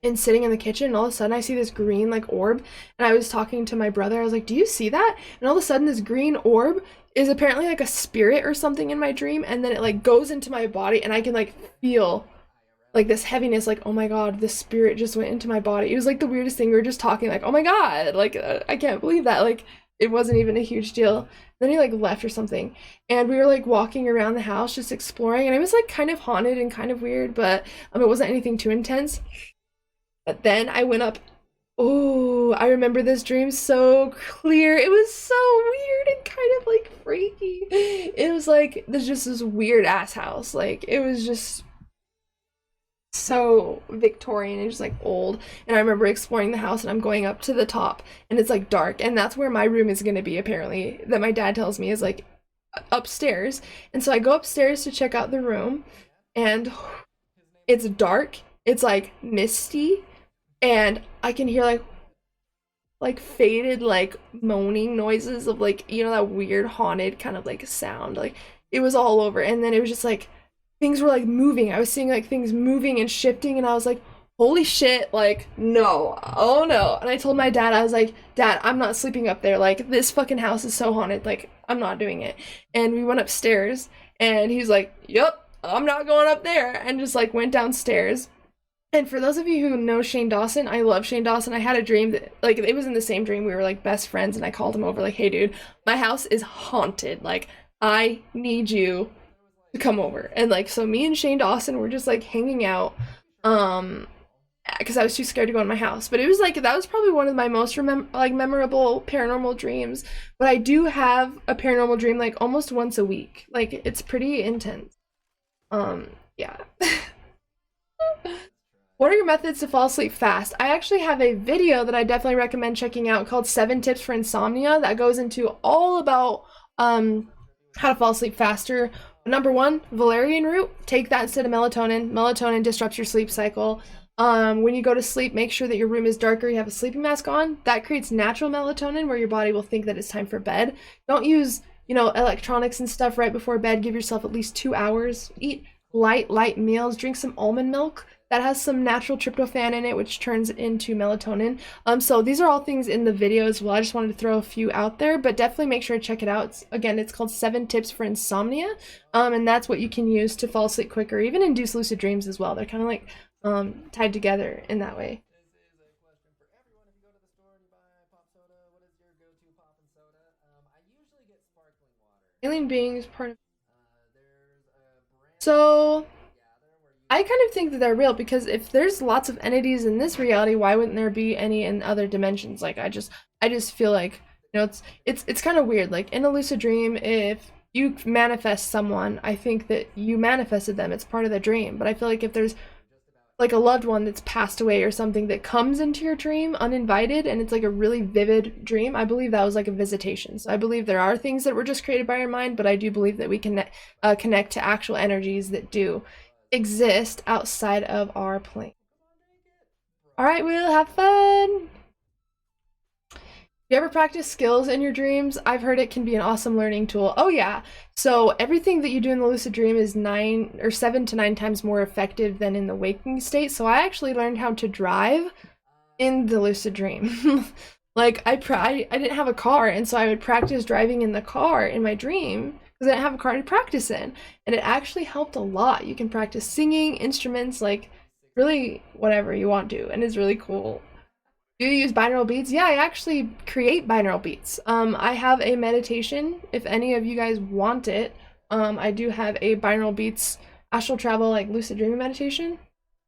and sitting in the kitchen and all of a sudden I see this green like orb and I was talking to my brother. I was like, do you see that? And all of a sudden this green orb is apparently like a spirit or something in my dream and then it like goes into my body and I can like feel like this heaviness like oh my God, the spirit just went into my body. It was like the weirdest thing. We were just talking like oh my God, like I can't believe that. Like it wasn't even a huge deal. Then he like left or something and we were like walking around the house just exploring and it was like kind of haunted and kind of weird, but it wasn't anything too intense. But then I went up. Oh, I remember this dream so clear. It was so weird and kind of like freaky. It was like there's just this weird ass house. Like it was just so Victorian and just like old. And I remember exploring the house and I'm going up to the top and it's like dark and that's where my room is going to be apparently. That my dad tells me is like upstairs. And so I go upstairs to check out the room and it's dark. It's like misty and I can hear like faded like moaning noises of like you know that weird haunted kind of like sound. Like it was all over and then it was just like things were like moving. I was seeing like things moving and shifting and I was like holy shit, like no, oh no. And I told my dad, I was like, Dad, I'm not sleeping up there. Like this fucking house is so haunted, like I'm not doing it. And we went upstairs and he's like, yep, I'm not going up there, and just like went downstairs. And for those of you who know Shane Dawson, I love Shane Dawson. I had a dream that, like, it was in the same dream. We were, like, best friends, and I called him over, like, hey, dude, my house is haunted. Like, I need you to come over. And, like, so me and Shane Dawson were just, like, hanging out, because I was too scared to go in my house. But it was, like, that was probably one of my most, memorable paranormal dreams. But I do have a paranormal dream, like, almost once a week. Like, it's pretty intense. Yeah. What are your methods to fall asleep fast? I actually have a video that I definitely recommend checking out called 7 Tips for Insomnia that goes into all about how to fall asleep faster. Number 1, valerian root. Take that instead of melatonin. Melatonin disrupts your sleep cycle. When you go to sleep, make sure that your room is darker, you have a sleeping mask on. That creates natural melatonin where your body will think that it's time for bed. Don't use, electronics and stuff right before bed. Give yourself at least 2 hours. Eat light meals. Drink some almond milk. That has some natural tryptophan in it, which turns it into melatonin. So these are all things in the video as well. I just wanted to throw a few out there, but definitely make sure to check it out. It's called 7 Tips for Insomnia, and that's what you can use to fall asleep quicker, even induce lucid dreams as well. They're kind of like tied together in that way. Alien beings, part of. So I kind of think that they're real because if there's lots of entities in this reality, why wouldn't there be any in other dimensions? Like I just feel like it's kind of weird. Like in a lucid dream, if you manifest someone, I think that you manifested them. It's part of the dream. But I feel like if there's like a loved one that's passed away or something that comes into your dream uninvited and it's like a really vivid dream, I believe that was like a visitation. So I believe there are things that were just created by our mind, but I do believe that we can connect to actual energies that do exist outside of our plane. All right, we'll have fun. You ever practice skills in your dreams? I've heard it can be an awesome learning tool. Oh yeah. So everything that you do in the lucid dream is 7 to 9 times more effective than in the waking state. So I actually learned how to drive in the lucid dream. Like I didn't have a car, and so I would practice driving in the car in my dream because I didn't have a car to practice in, and it actually helped a lot. You can practice singing, instruments, like really whatever you want to, and it's really cool. Do you use binaural beats? Yeah, I actually create binaural beats. I have a meditation, if any of you guys want it. I do have a binaural beats astral travel like lucid dreaming meditation.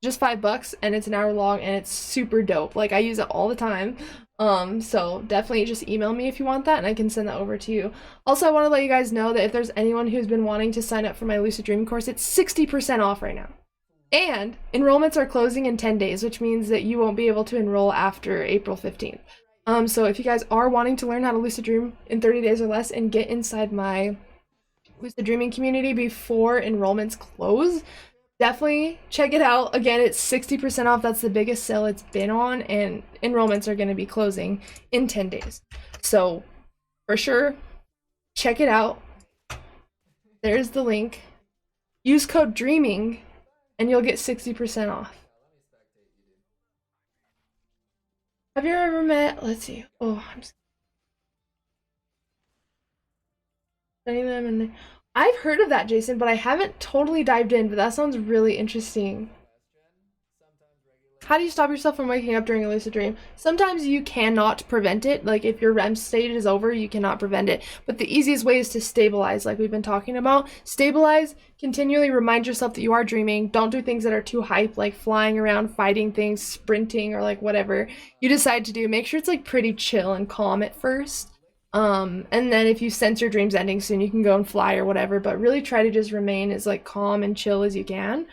Just $5 and it's an hour long and it's super dope. Like I use it all the time. So definitely just email me if you want that and I can send that over to you. Also, I want to let you guys know that if there's anyone who's been wanting to sign up for my lucid dreaming course, it's 60% off right now. And enrollments are closing in 10 days, which means that you won't be able to enroll after April 15th. So if you guys are wanting to learn how to lucid dream in 30 days or less and get inside my lucid dreaming community before enrollments close, definitely check it out. Again, it's 60% off. That's the biggest sale it's been on, and enrollments are going to be closing in 10 days. So for sure, check it out. There's the link. Use code DREAMING and you'll get 60% off. Have you ever met, let's see, oh, I'm sending them in there. I've heard of that, Jason, but I haven't totally dived in, but that sounds really interesting. How do you stop yourself from waking up during a lucid dream? Sometimes you cannot prevent it. Like if your REM stage is over, you cannot prevent it. But the easiest way is to stabilize, like we've been talking about. Stabilize, continually remind yourself that you are dreaming. Don't do things that are too hype, like flying around, fighting things, sprinting, or like whatever you decide to do. Make sure it's like pretty chill and calm at first. And then if you sense your dream's ending soon, you can go and fly or whatever. But really try to just remain as like calm and chill as you can.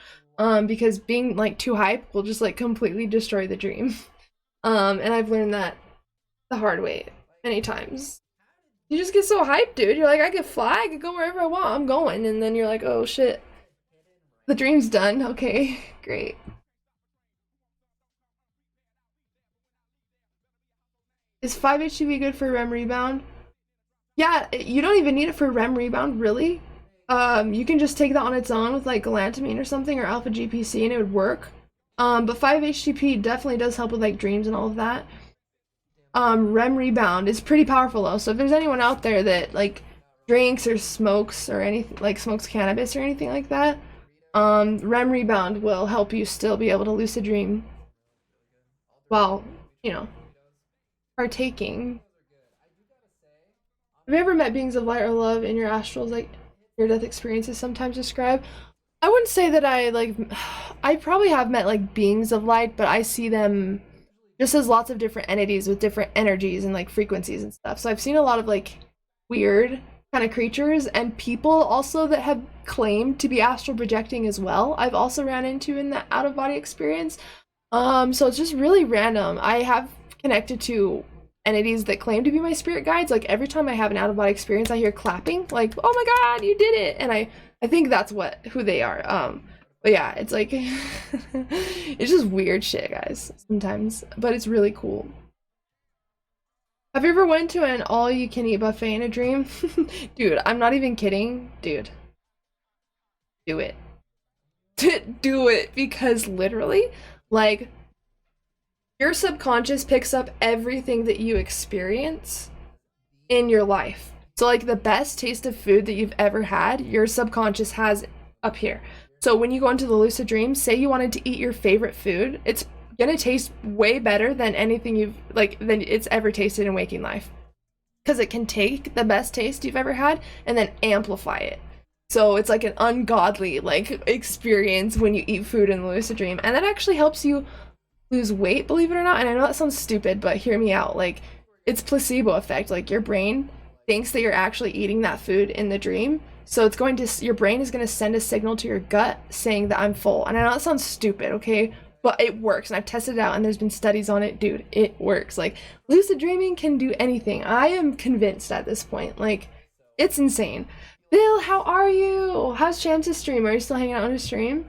Because being like too hype will just like completely destroy the dream. And I've learned that the hard way many times. You just get so hyped, dude. You're like, I could fly, I could go wherever I want, I'm going. And then you're like, oh shit, the dream's done. Okay, great. Is 5-HTP good for REM rebound? Yeah, you don't even need it for REM rebound, really. You can just take that on its own with like galantamine or something or alpha GPC and it would work. But 5-HTP definitely does help with like dreams and all of that. REM rebound is pretty powerful though. So if there's anyone out there that like drinks or smokes or anything, like smokes cannabis or anything like that, REM rebound will help you still be able to lucid dream while, you know, partaking. Have you ever met beings of light or love in your astrals like near-death experiences sometimes describe? I wouldn't say that I probably have met like beings of light, but I see them just as lots of different entities with different energies and like frequencies and stuff. So I've seen a lot of like weird kind of creatures and people also that have claimed to be astral projecting as well. I've also ran into in that out-of-body experience. So it's just really random. I have connected to entities that claim to be my spirit guides. Like every time I have an out-of-body experience, I hear clapping, like, oh my god, you did it. And I think that's who they are. But yeah, it's like it's just weird shit, guys, sometimes, but it's really cool. Have you ever went to an all-you-can-eat buffet in a dream? Dude, I'm not even kidding. Dude, do it. Do it, because literally, like, your subconscious picks up everything that you experience in your life. So like the best taste of food that you've ever had, your subconscious has up here. So when you go into the lucid dream, say you wanted to eat your favorite food, it's gonna taste way better than anything than it's ever tasted in waking life. Because it can take the best taste you've ever had and then amplify it. So it's like an ungodly like experience when you eat food in the lucid dream. And that actually helps you lose weight, believe it or not. And I know that sounds stupid, but hear me out. Like, it's placebo effect. Like, your brain thinks that you're actually eating that food in the dream. So your brain is going to send a signal to your gut saying that I'm full. And I know that sounds stupid, okay? But it works. And I've tested it out and there's been studies on it. Dude, it works. Like, lucid dreaming can do anything. I am convinced at this point. Like, it's insane. Bill, how are you? How's Chance's stream? Are you still hanging out on his stream?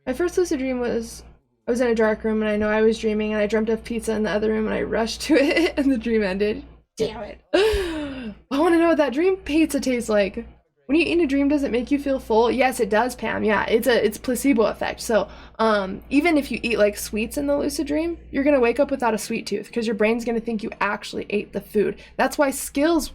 My first lucid dream was I was in a dark room and I know I was dreaming and I dreamt of pizza in the other room and I rushed to it and the dream ended. Damn it. I want to know what that dream pizza tastes like. When you eat a dream, does it make you feel full? Yes, it does, Pam. Yeah, it's placebo effect. So even if you eat like sweets in the lucid dream, you're going to wake up without a sweet tooth because your brain's going to think you actually ate the food. That's why skills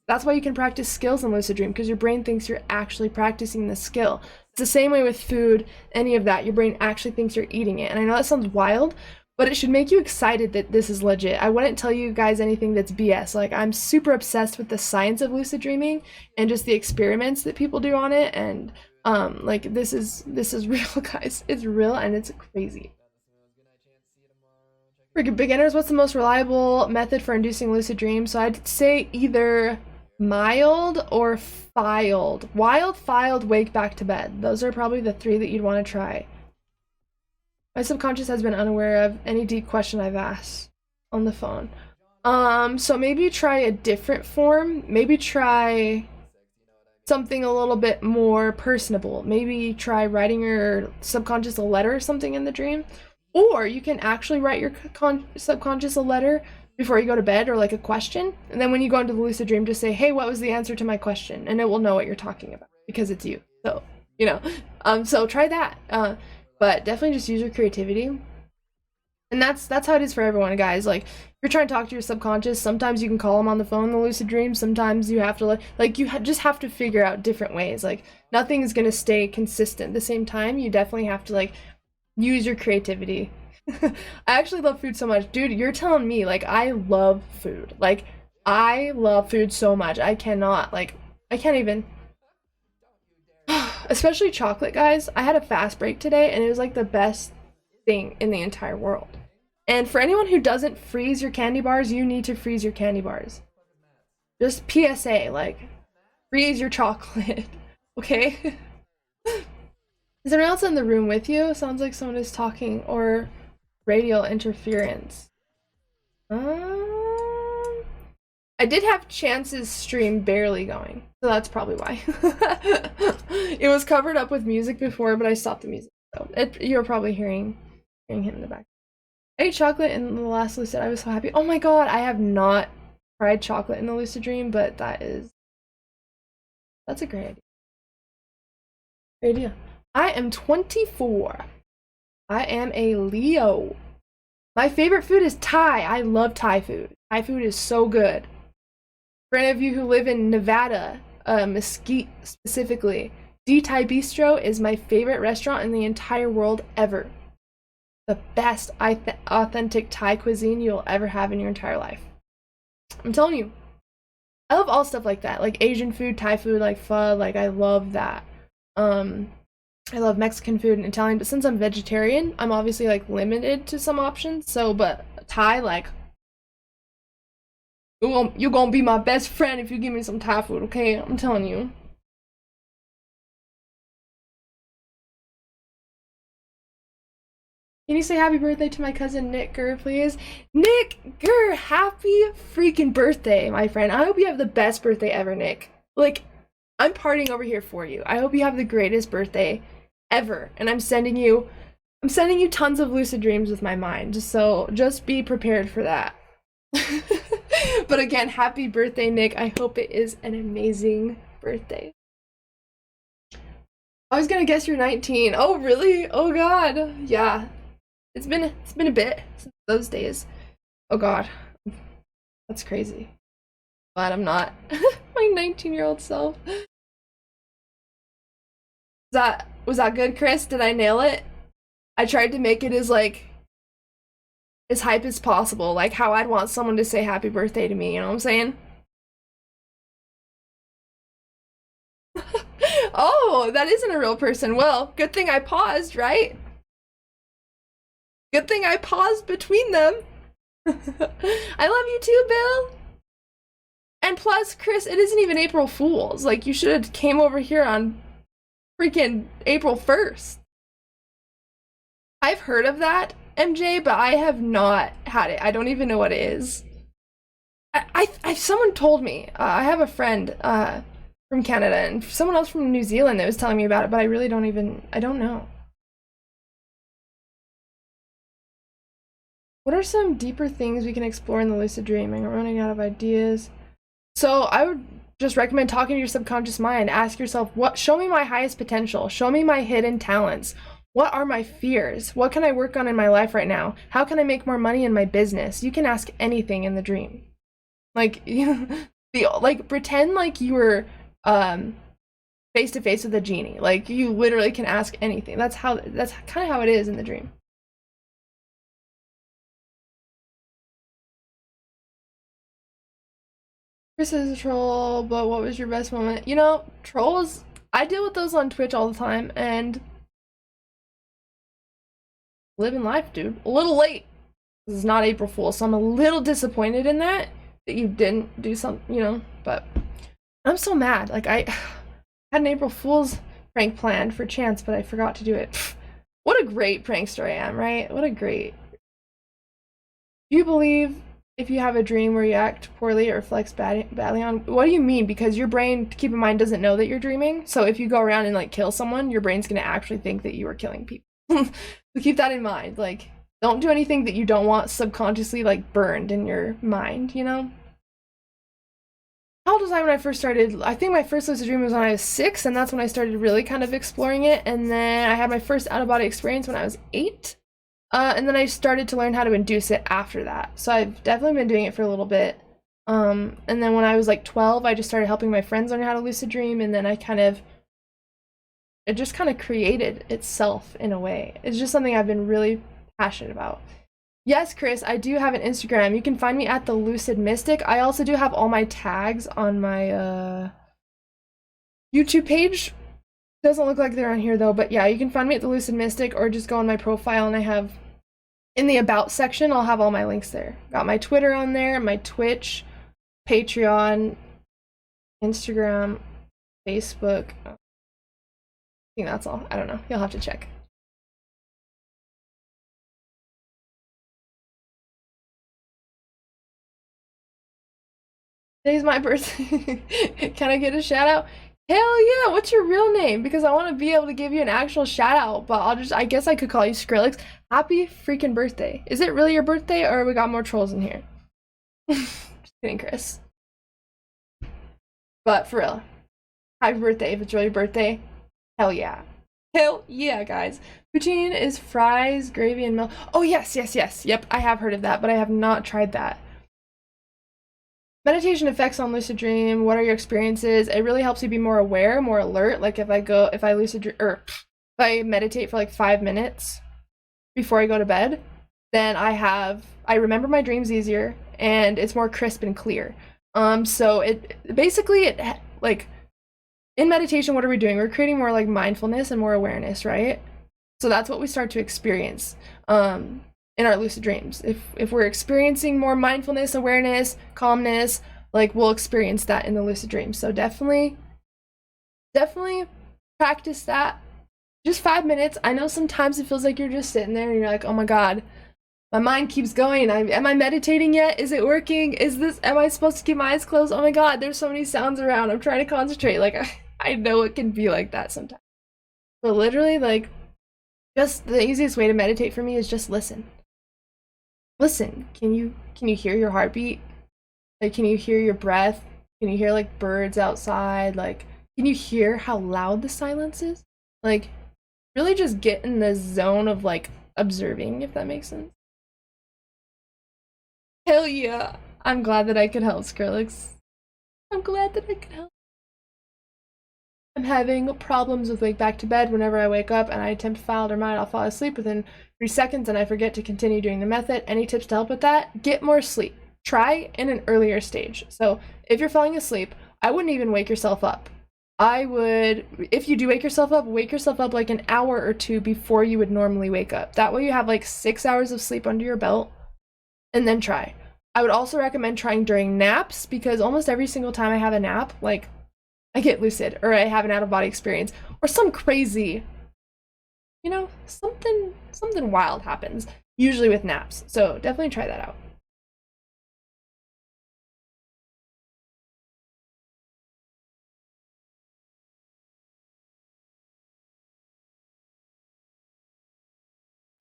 That's why you can practice skills in lucid dream, because your brain thinks you're actually practicing the skill. It's the same way with food, any of that. Your brain actually thinks you're eating it. And I know that sounds wild, but it should make you excited that this is legit. I wouldn't tell you guys anything that's BS. Like, I'm super obsessed with the science of lucid dreaming and just the experiments that people do on it. And like, this is real, guys. It's real and it's crazy. For beginners, what's the most reliable method for inducing lucid dreams? So I'd say either mild or filed. Wild, filed, wake, back to bed. Those are probably the 3 that you'd want to try. My subconscious has been unaware of any deep question I've asked on the phone. So maybe try a different form. Maybe try something a little bit more personable. Maybe try writing your subconscious a letter or something in the dream. Or you can actually write your subconscious a letter before you go to bed, or like a question. And then when you go into the lucid dream, just say, hey, what was the answer to my question? And it will know what you're talking about because it's you. So, you know, so try that. But definitely just use your creativity. And that's how it is for everyone, guys. Like, if you're trying to talk to your subconscious, sometimes you can call them on the phone in the lucid dream. Sometimes you have to, just have to figure out different ways. Like, nothing is going to stay consistent at the same time. You definitely have to, like, use your creativity. I actually love food so much. Dude, you're telling me, like, I love food. Like, I love food so much. I can't even. Especially chocolate, guys. I had a fast break today, and it was, like, the best thing in the entire world. And for anyone who doesn't freeze your candy bars, you need to freeze your candy bars. Just PSA, like, freeze your chocolate, okay? Is anyone else in the room with you? Sounds like someone is talking, or radial interference. I did have Chance's stream barely going, so that's probably why. It was covered up with music before, but I stopped the music. So you're probably hearing him in the back. I ate chocolate in the last lucid. I was so happy. Oh my god, I have not tried chocolate in the lucid dream, but that's a great idea. Great idea. I am 24. I am a Leo. My favorite food is Thai. I love Thai food. Thai food is so good. For any of you who live in Nevada, Mesquite specifically, D Thai Bistro is my favorite restaurant in the entire world ever. The best authentic Thai cuisine you'll ever have in your entire life. I'm telling you. I love all stuff like that. Like Asian food, Thai food, like pho, like I love that. I love Mexican food and Italian, but since I'm vegetarian, I'm obviously like limited to some options. So, but Thai, like, you're gonna be my best friend if you give me some Thai food, okay? I'm telling you. Can you say happy birthday to my cousin Nick Gurr, please? Nick Gurr, happy freaking birthday, my friend. I hope you have the best birthday ever, Nick. Like, I'm partying over here for you. I hope you have the greatest birthday ever. And I'm sending you tons of lucid dreams with my mind. So just be prepared for that. But again, happy birthday, Nick. I hope it is an amazing birthday. I was gonna guess you're 19. Oh, really? Oh god. Yeah. It's been a bit since those days. Oh god. That's crazy. Glad I'm not my 19-year-old self. Was that good, Chris? Did I nail it? I tried to make it as hype as possible, like how I'd want someone to say happy birthday to me, you know what I'm saying? Oh, that isn't a real person. Well, good thing I paused, right? Good thing I paused between them. I love you too, Bill. And plus, Chris, it isn't even April Fool's. Like, you should have came over here on freaking April 1st. I've heard of that, MJ, but I have not had it. I don't even know what it is. Someone told me. I have a friend from Canada and someone else from New Zealand that was telling me about it, but I really don't know. What are some deeper things we can explore in the lucid dreaming? I'm running out of ideas. So I would just recommend talking to your subconscious mind. Ask yourself, show me my highest potential. Show me my hidden talents. What are my fears? What can I work on in my life right now? How can I make more money in my business? You can ask anything in the dream. Like, these Like, pretend like you were face to face with a genie. Like, you literally can ask anything. That's kind of how it is in the dream. Chris is a troll, but what was your best moment? You know, trolls, I deal with those on Twitch all the time, and living life, dude. A little late. This is not April Fool's, so I'm a little disappointed in that you didn't do something, you know, but I'm so mad. Like, I had an April Fool's prank planned for Chance, but I forgot to do it. What a great prankster I am, right? What a great. Do you believe if you have a dream where you act poorly, it reflects badly on? What do you mean? Because your brain, keep in mind, doesn't know that you're dreaming. So if you go around and like kill someone, your brain's gonna actually think that you are killing people. So keep that in mind. Like, don't do anything that you don't want subconsciously like burned in your mind, you know? How old was I when I first started? I think my first lucid dream was when I was 6, and that's when I started really kind of exploring it. And then I had my first out-of-body experience when I was 8. And then I started to learn how to induce it after that. So I've definitely been doing it for a little bit. And then when I was like 12, I just started helping my friends learn how to lucid dream, and then it just kind of created itself in a way. It's just something I've been really passionate about. Yes, Chris, I do have an Instagram. You can find me at the Lucid Mystic. I also do have all my tags on my YouTube page. Doesn't look like they're on here though, but yeah, you can find me at the Lucid Mystic, or just go on my profile, and I have in the About section, I'll have all my links there. Got my Twitter on there, my Twitch, Patreon, Instagram, Facebook. I think that's all. I don't know. You'll have to check. Today's my birthday. Can I get a shout out? Hell yeah, what's your real name? Because I want to be able to give you an actual shout out, but I guess I could call you Skrillex. Happy freaking birthday. Is it really your birthday, or we got more trolls in here? Just kidding, Chris. But for real, happy birthday if it's really your birthday. Hell yeah. Hell yeah, guys. Poutine is fries, gravy, and milk. Oh, yes, yes, yes. Yep, I have heard of that, but I have not tried that. Meditation effects on lucid dream. What are your experiences? It really helps you be more aware, more alert. Like if I meditate for like 5 minutes before I go to bed, then I remember my dreams easier, and it's more crisp and clear. So it like in meditation, what are we doing? We're creating more like mindfulness and more awareness, right? So that's what we start to experience. In our lucid dreams. If we're experiencing more mindfulness, awareness, calmness, like we'll experience that in the lucid dreams. So definitely practice that. Just 5 minutes. I know sometimes it feels like you're just sitting there and you're like, oh my god, my mind keeps going. Am I meditating yet? Is it working? Am I supposed to keep my eyes closed? Oh my god, there's so many sounds around. I'm trying to concentrate. Like I know it can be like that sometimes. But literally, like, just the easiest way to meditate for me is just listen. Listen. Can you hear your heartbeat? Like, can you hear your breath? Can you hear like birds outside? Like, can you hear how loud the silence is? Like, really just get in the zone of like observing, if that makes sense. Hell yeah. I'm glad that I could help, Skrillex. I'm glad that I could help. I'm having problems with like back to bed. Whenever I wake up and I attempt to file or mind, I'll fall asleep within 3 seconds and I forget to continue doing the method. Any tips to help with that? Get more sleep. Try in an earlier stage. So if you're falling asleep, I wouldn't even wake yourself up. If you do wake yourself up like an hour or 2 before you would normally wake up. That way you have like 6 hours of sleep under your belt, and then try. I would also recommend trying during naps, because almost every single time I have a nap, like, I get lucid, or I have an out-of-body experience, or some crazy, something wild happens, usually with naps. So definitely try that out.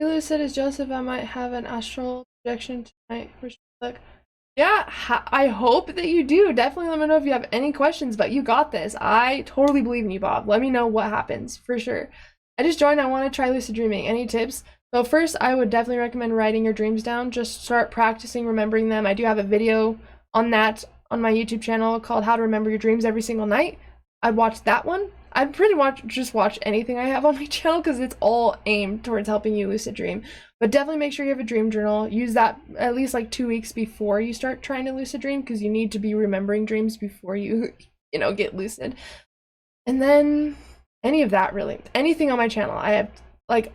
Lucid is Joseph. I might have an astral projection tonight. Look. Yeah, I hope that you do. Definitely let me know if you have any questions, but you got this. I totally believe in you, Bob. Let me know what happens, for sure. I just joined. I want to try lucid dreaming. Any tips? So first, I would definitely recommend writing your dreams down. Just start practicing remembering them. I do have a video on that on my YouTube channel called How to Remember Your Dreams Every Single Night. I'd watch that one. I'd pretty much just watch anything I have on my channel because it's all aimed towards helping you lucid dream. But definitely make sure you have a dream journal. Use that at least like 2 weeks before you start trying to lucid dream, because you need to be remembering dreams before you, get lucid. And then any of that, really. Anything on my channel. I have like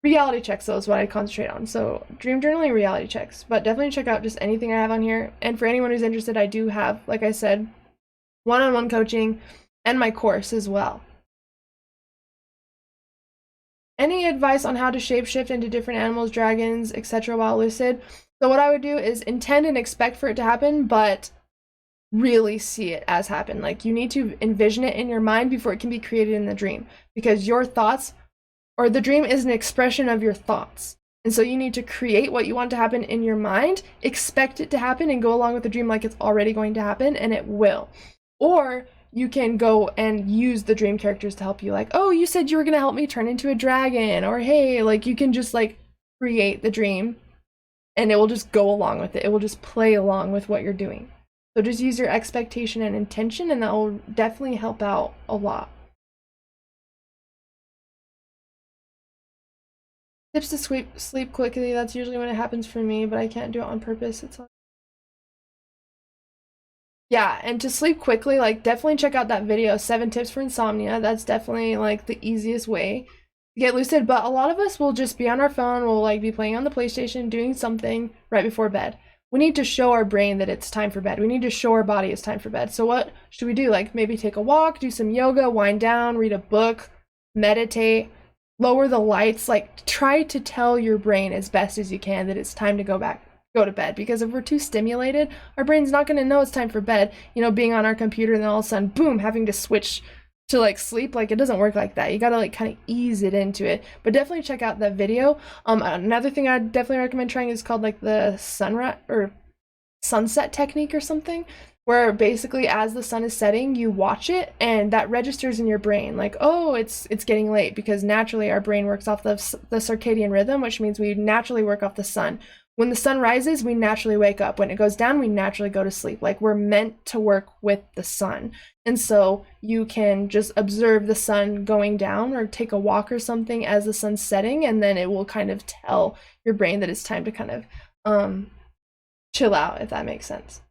reality checks, though, is what I concentrate on. So dream journaling, reality checks. But definitely check out just anything I have on here. And for anyone who's interested, I do have, like I said, one-on-one coaching and my course as well. Any advice on how to shapeshift into different animals, dragons, etc. while lucid? So what I would do is intend and expect for it to happen, but really see it as happen. Like, you need to envision it in your mind before it can be created in the dream, because your thoughts, or the dream, is an expression of your thoughts. And so you need to create what you want to happen in your mind, expect it to happen, and go along with the dream like it's already going to happen, and it will. Or you can go and use the dream characters to help you, like, oh, you said you were going to help me turn into a dragon, or hey, like, you can just like create the dream and it will just go along with it. It will just play along with what you're doing. So just use your expectation and intention, and that will definitely help out a lot. Tips to sleep quickly. That's usually when it happens for me, but I can't do it on purpose. It's hard. Yeah, and to sleep quickly, like, definitely check out that video, 7 tips for insomnia. That's definitely like the easiest way to get lucid. But a lot of us will just be on our phone, we'll like be playing on the PlayStation, doing something right before bed. We need to show our brain that it's time for bed. We need to show our body it's time for bed. So what should we do? Like, maybe take a walk, do some yoga, wind down, read a book, meditate, lower the lights. Like, try to tell your brain as best as you can that it's time to go to bed, because if we're too stimulated, our brain's not going to know it's time for bed. Being on our computer and then all of a sudden, boom, having to switch to like sleep, like, it doesn't work like that. You got to like kind of ease it into it. But definitely check out that video. Another thing I'd definitely recommend trying is called like the sunrise or sunset technique or something, where basically as the sun is setting, you watch it and that registers in your brain like, oh, it's getting late, because naturally our brain works off the circadian rhythm, which means we naturally work off the sun. When the sun rises, we naturally wake up. When it goes down, we naturally go to sleep. Like, we're meant to work with the sun. And so you can just observe the sun going down or take a walk or something as the sun's setting, and then it will kind of tell your brain that it's time to kind of chill out, if that makes sense.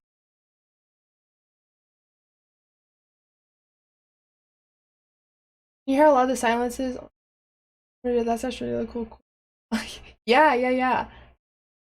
You hear a lot of the silences. That's actually really cool. Yeah.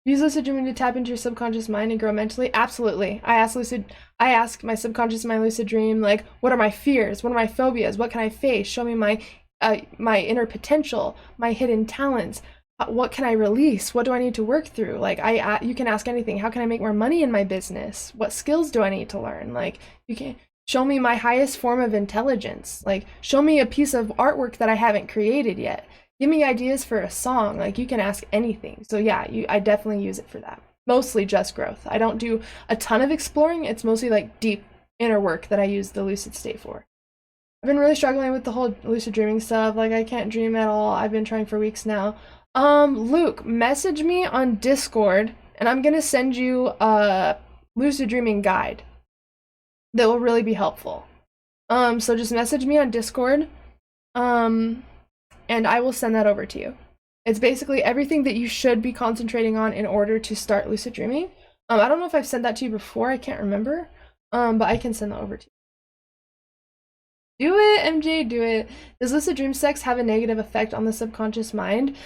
Use lucid dreaming to tap into your subconscious mind and grow mentally. Absolutely. I ask my subconscious mind lucid dream, like, what are my fears? What are my phobias? What can I face? Show me my inner potential, my hidden talents. What can I release? What do I need to work through? Like, you can ask anything. How can I make more money in my business? What skills do I need to learn? Like, you can show me my highest form of intelligence. Like, show me a piece of artwork that I haven't created yet. Give me ideas for a song. Like, you can ask anything. So yeah, I definitely use it for that. Mostly just growth. I don't do a ton of exploring. It's mostly like deep inner work that I use the lucid state for. I've been really struggling with the whole lucid dreaming stuff. Like, I can't dream at all. I've been trying for weeks now. Luke, message me on Discord, and I'm gonna send you a lucid dreaming guide that will really be helpful. So just message me on Discord. And I will send that over to you. It's basically everything that you should be concentrating on in order to start lucid dreaming. I don't know if I've sent that to you before, I can't remember, but I can send that over to you. Do it, MJ, do it. Does lucid dream sex have a negative effect on the subconscious mind?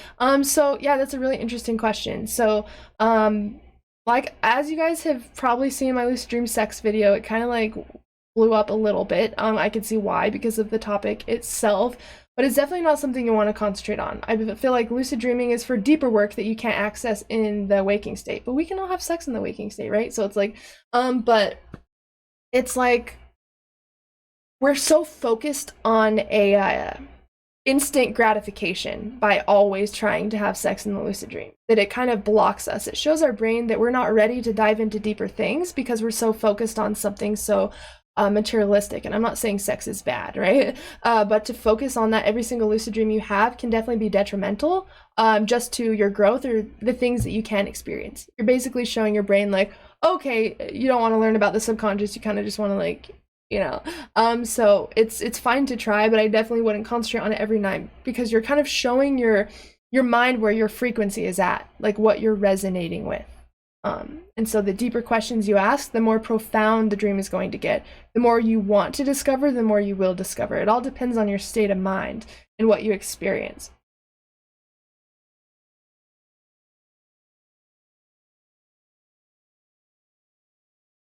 So yeah, that's a really interesting question. So, like, as you guys have probably seen my lucid dream sex video, it kind of like blew up a little bit. I could see why, because of the topic itself. But it's definitely not something you want to concentrate on. I feel like lucid dreaming is for deeper work that you can't access in the waking state. But we can all have sex in the waking state, right? So it's like, but it's like, we're so focused on a instant gratification by always trying to have sex in the lucid dream that it kind of blocks us. It shows our brain that we're not ready to dive into deeper things because we're so focused on something so materialistic. And I'm not saying sex is bad, right? But to focus on that every single lucid dream you have can definitely be detrimental just to your growth or the things that you can experience. You're basically showing your brain like, okay, you don't want to learn about the subconscious, you kind of just want to like, you know. So it's fine to try, but I definitely wouldn't concentrate on it every night because you're kind of showing your mind where your frequency is at, like what you're resonating with. And so the deeper questions you ask, the more profound the dream is going to get. The more you want to discover, the more you will discover. It all depends on your state of mind and what you experience.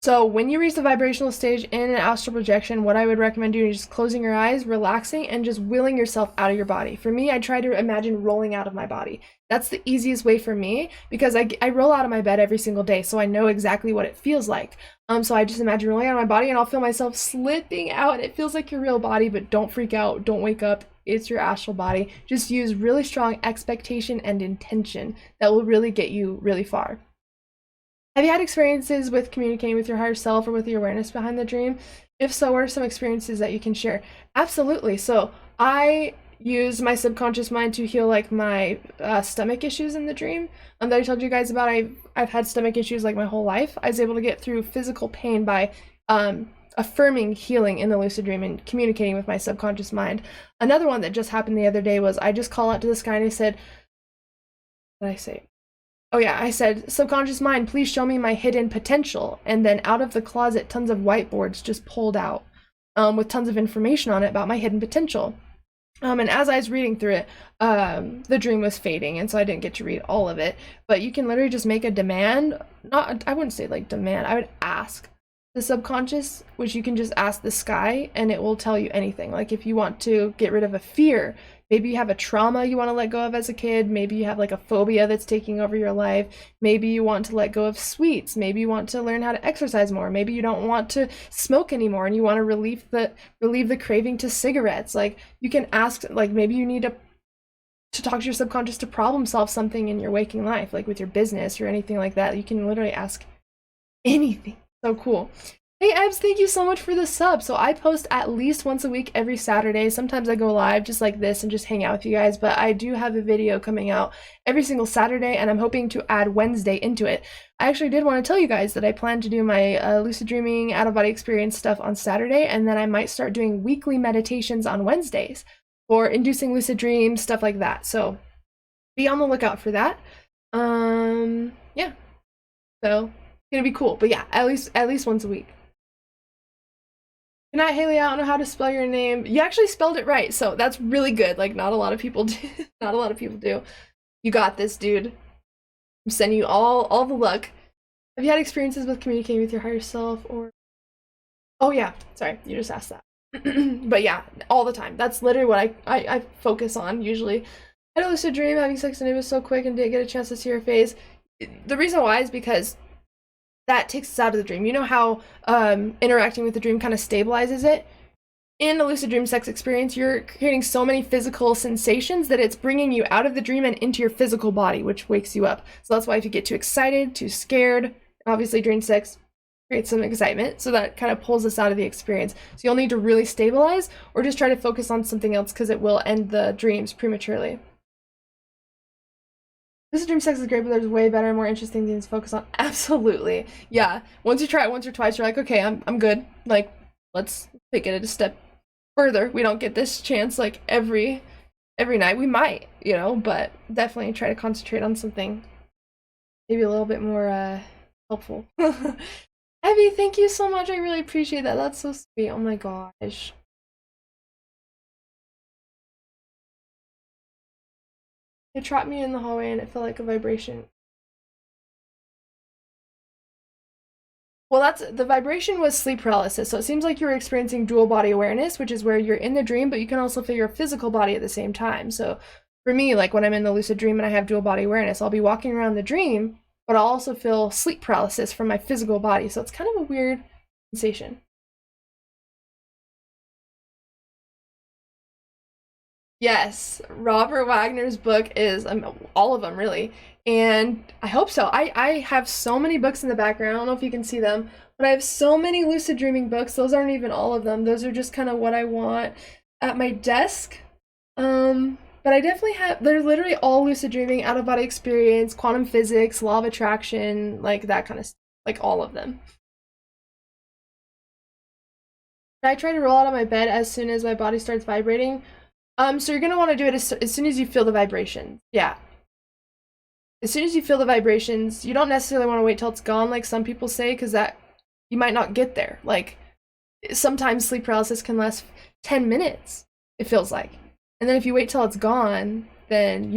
So when you reach the vibrational stage in an astral projection, what I would recommend doing is just closing your eyes, relaxing, and just willing yourself out of your body. For me, I try to imagine rolling out of my body. That's the easiest way for me because I roll out of my bed every single day, so I know exactly what it feels like. So I just imagine rolling out of my body and I'll feel myself slipping out. It feels like your real body, but don't freak out, don't wake up. It's your astral body. Just use really strong expectation and intention that will really get you really far. Have you had experiences with communicating with your higher self or with the awareness behind the dream? If so, what are some experiences that you can share? Absolutely. So I use my subconscious mind to heal like my stomach issues in the dream that I told you guys about. I've had stomach issues like my whole life. I was able to get through physical pain by affirming healing in the lucid dream and communicating with my subconscious mind. Another one that just happened the other day was I just called out to the sky and I said, what did I say? Oh yeah, I said, subconscious mind, please show me my hidden potential. And then out of the closet, tons of whiteboards just pulled out with tons of information on it about my hidden potential. And as I was reading through it, the dream was fading, and so I didn't get to read all of it. But you can literally just make a demand. I wouldn't say like demand. I would ask the subconscious, which you can just ask the sky, and it will tell you anything. Like if you want to get rid of a fear, maybe you have a trauma you want to let go of as a kid. Maybe you have like a phobia that's taking over your life. Maybe you want to let go of sweets. Maybe you want to learn how to exercise more. Maybe you don't want to smoke anymore and you want to relieve the craving to cigarettes. Like you can ask, like maybe you need to talk to your subconscious to problem solve something in your waking life, like with your business or anything like that. You can literally ask anything. So cool. Hey Ebs, thank you so much for the sub. So I post at least once a week every Saturday. Sometimes I go live just like this and just hang out with you guys, but I do have a video coming out every single Saturday and I'm hoping to add Wednesday into it. I actually did want to tell you guys that I plan to do my lucid dreaming, out-of-body experience stuff on Saturday, and then I might start doing weekly meditations on Wednesdays for inducing lucid dreams, stuff like that. So be on the lookout for that. Yeah. So it's gonna be cool. But yeah, at least once a week. Good night, Haley. I don't know how to spell your name. You actually spelled it right, so that's really good. Like, not a lot of people do. Not a lot of people do. You got this, dude. I'm sending you all the luck. Have you had experiences with communicating with your higher self or? Oh yeah, sorry, you just asked that. But yeah, all the time. That's literally what I focus on usually. I had a lucid dream having sex and it was so quick and didn't get a chance to see her face. The reason why is because that takes us out of the dream. You know how interacting with the dream kind of stabilizes it? In a lucid dream sex experience, you're creating so many physical sensations that it's bringing you out of the dream and into your physical body, which wakes you up. So that's why if you get too excited, too scared, obviously during sex creates some excitement, so that kind of pulls us out of the experience. So you'll need to really stabilize or just try to focus on something else because it will end the dreams prematurely. Lucid dream sex is great, but there's way better and more interesting things to focus on. Absolutely. Yeah. Once you try it once or twice, you're like, okay, I'm good. Like, let's take it a step further. We don't get this chance like every night. We might, but definitely try to concentrate on something maybe a little bit more helpful. Evie, thank you so much. I really appreciate that. That's so sweet. Oh my gosh. It trapped me in the hallway and it felt like a vibration. Well, the vibration was sleep paralysis. So it seems like you're experiencing dual body awareness, which is where you're in the dream, but you can also feel your physical body at the same time. So for me, like when I'm in the lucid dream and I have dual body awareness, I'll be walking around the dream, but I'll also feel sleep paralysis from my physical body. So it's kind of a weird sensation. Yes, Robert Wagner's book is all of them really, and I hope so. I have so many books in the background. I don't know if you can see them, but I have so many lucid dreaming books. Those aren't even all of them. Those are just kind of what I want at my desk. But I definitely have. They're literally all lucid dreaming, out of body experience, quantum physics, law of attraction, like that kind of stuff. like all of them. I try to roll out of my bed as soon as my body starts vibrating. So you're gonna want to do it as soon as you feel the vibrations. Yeah. As soon as you feel the vibrations, you don't necessarily want to wait till it's gone, like some people say, because that you might not get there. Like sometimes sleep paralysis can last 10 minutes, it feels like. And then if you wait till it's gone, then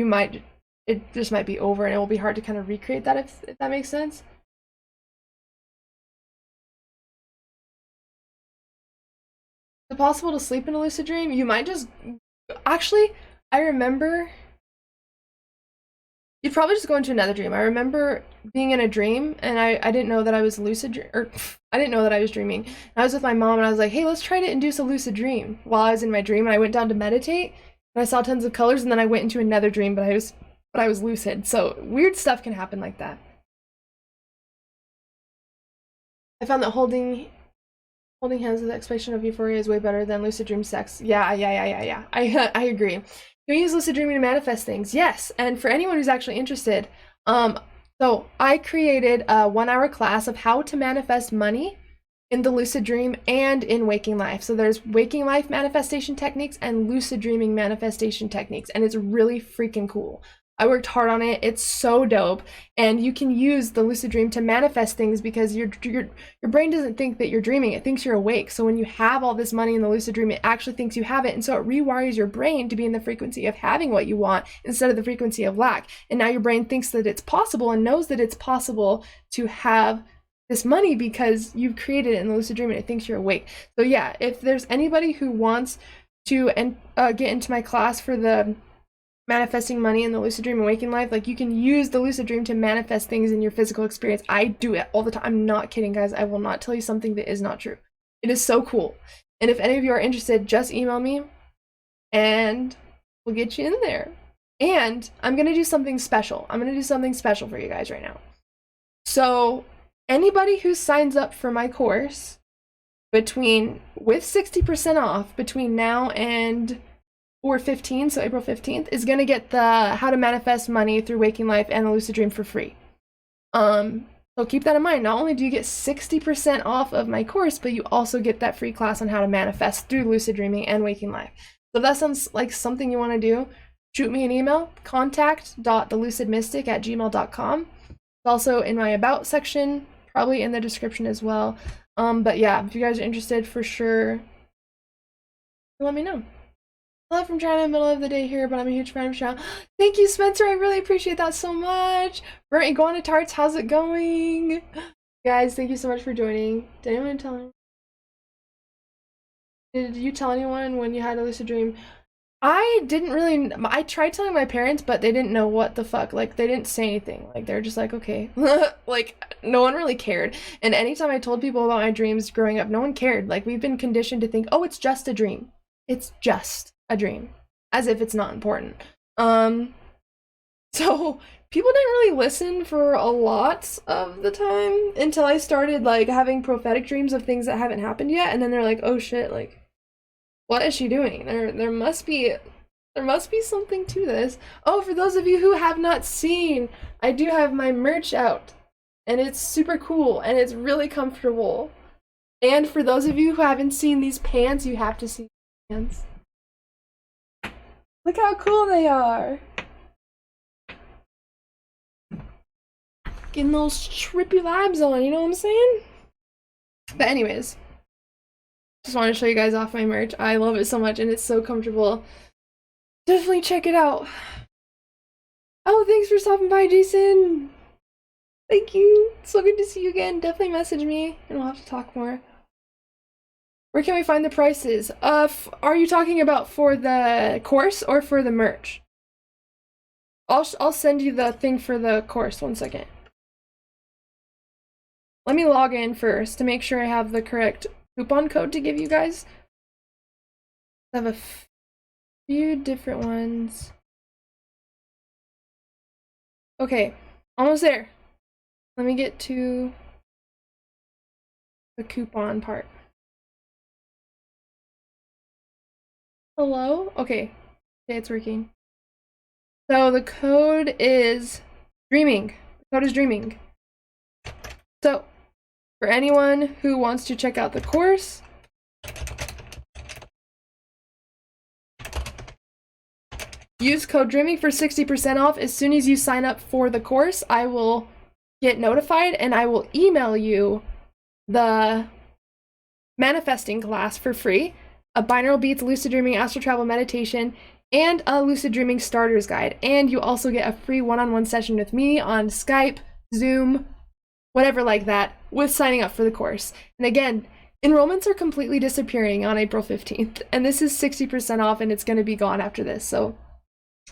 it just might be over and it will be hard to kind of recreate that if that makes sense. Is it possible to sleep in a lucid dream? You might just actually, I remember you'd probably just go into another dream. I remember being in a dream and I didn't know that I was lucid or I didn't know that I was dreaming. And I was with my mom and I was like, "Hey, let's try to induce a lucid dream." While I was in my dream and I went down to meditate and I saw tons of colors and then I went into another dream but I was lucid. So weird stuff can happen like that. I found that holding hands with the expectation of euphoria is way better than lucid dream sex. Yeah. I agree. Can we use lucid dreaming to manifest things? Yes. And for anyone who's actually interested, so I created a 1-hour class of how to manifest money in the lucid dream and in waking life. So there's waking life manifestation techniques and lucid dreaming manifestation techniques, and it's really freaking cool. I worked hard on it. It's so dope. And you can use the lucid dream to manifest things because your brain doesn't think that you're dreaming. It thinks you're awake. So when you have all this money in the lucid dream, it actually thinks you have it. And so it rewires your brain to be in the frequency of having what you want instead of the frequency of lack. And now your brain thinks that it's possible and knows that it's possible to have this money because you've created it in the lucid dream and it thinks you're awake. So yeah, if there's anybody who wants to get into my class for the manifesting money in the lucid dream and waking life, like you can use the lucid dream to manifest things in your physical experience. I do it all the time. I'm not kidding, guys. I will not tell you something that is not true. It is so cool. And if any of you are interested, just email me and we'll get you in there. And I'm going to do something special. I'm going to do something special for you guys right now. So anybody who signs up for my course with 60% off between now and or 15, so April 15th, is going to get the how to manifest money through waking life and the lucid dream for free. So keep that in mind. Not only do you get 60% off of my course, but you also get that free class on how to manifest through lucid dreaming and waking life. So if that sounds like something you want to do, shoot me an email, contact.thelucidmystic@gmail.com. It's also in my about section, probably in the description as well. But yeah, if you guys are interested, for sure, let me know. Hello from China, middle of the day here, but I'm a huge fan of China. Thank you, Spencer. I really appreciate that so much. Burnt Iguana Tarts, how's it going? Guys, thank you so much for joining. Did anyone tell me? Did you tell anyone when you had a lucid dream? I didn't really. I tried telling my parents, but they didn't know what the fuck. Like, they didn't say anything. Like, they're just like, okay. Like, no one really cared. And anytime I told people about my dreams growing up, no one cared. Like, we've been conditioned to think, oh, it's just a dream. It's just a dream, as if it's not important. So people didn't really listen for a lot of the time until I started like having prophetic dreams of things that haven't happened yet, and then they're like, oh shit, like what is she doing? There must be something to this. Oh, for those of you who have not seen, I do have my merch out, and it's super cool and it's really comfortable. And for those of you who haven't seen these pants, you have to see these pants. Look how cool they are. Getting those trippy vibes on, you know what I'm saying? But anyways, just wanted to show you guys off my merch. I love it so much and it's so comfortable. Definitely check it out. Oh, thanks for stopping by, Jason. Thank you. So good to see you again. Definitely message me and we'll have to talk more. Where can we find the prices? Are you talking about for the course or for the merch? I'll send you the thing for the course. 1 second. Let me log in first to make sure I have the correct coupon code to give you guys. I have a few different ones. Okay, almost there. Let me get to the coupon part. Hello? Okay, it's working. So the code is dreaming. The code is dreaming. So For anyone who wants to check out the course, use code DREAMING for 60% off. As soon as you sign up for the course, I will get notified and I will email you the manifesting class for free, a binaural beats, lucid dreaming, astral travel meditation, and a lucid dreaming starters guide. And you also get a free one-on-one session with me on Skype, Zoom, whatever like that, with signing up for the course. And again, enrollments are completely disappearing on April 15th, and this is 60% off, and it's going to be gone after this. So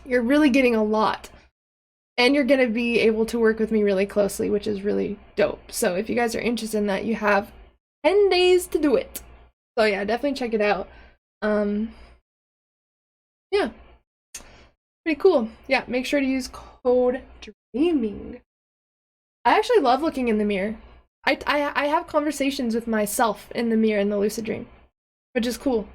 you're really getting a lot. And you're going to be able to work with me really closely, which is really dope. So if you guys are interested in that, you have 10 days to do it. So yeah, definitely check it out. Yeah, pretty cool. Yeah, make sure to use code DREAMING. I actually love looking in the mirror. I have conversations with myself in the mirror in the lucid dream, which is cool.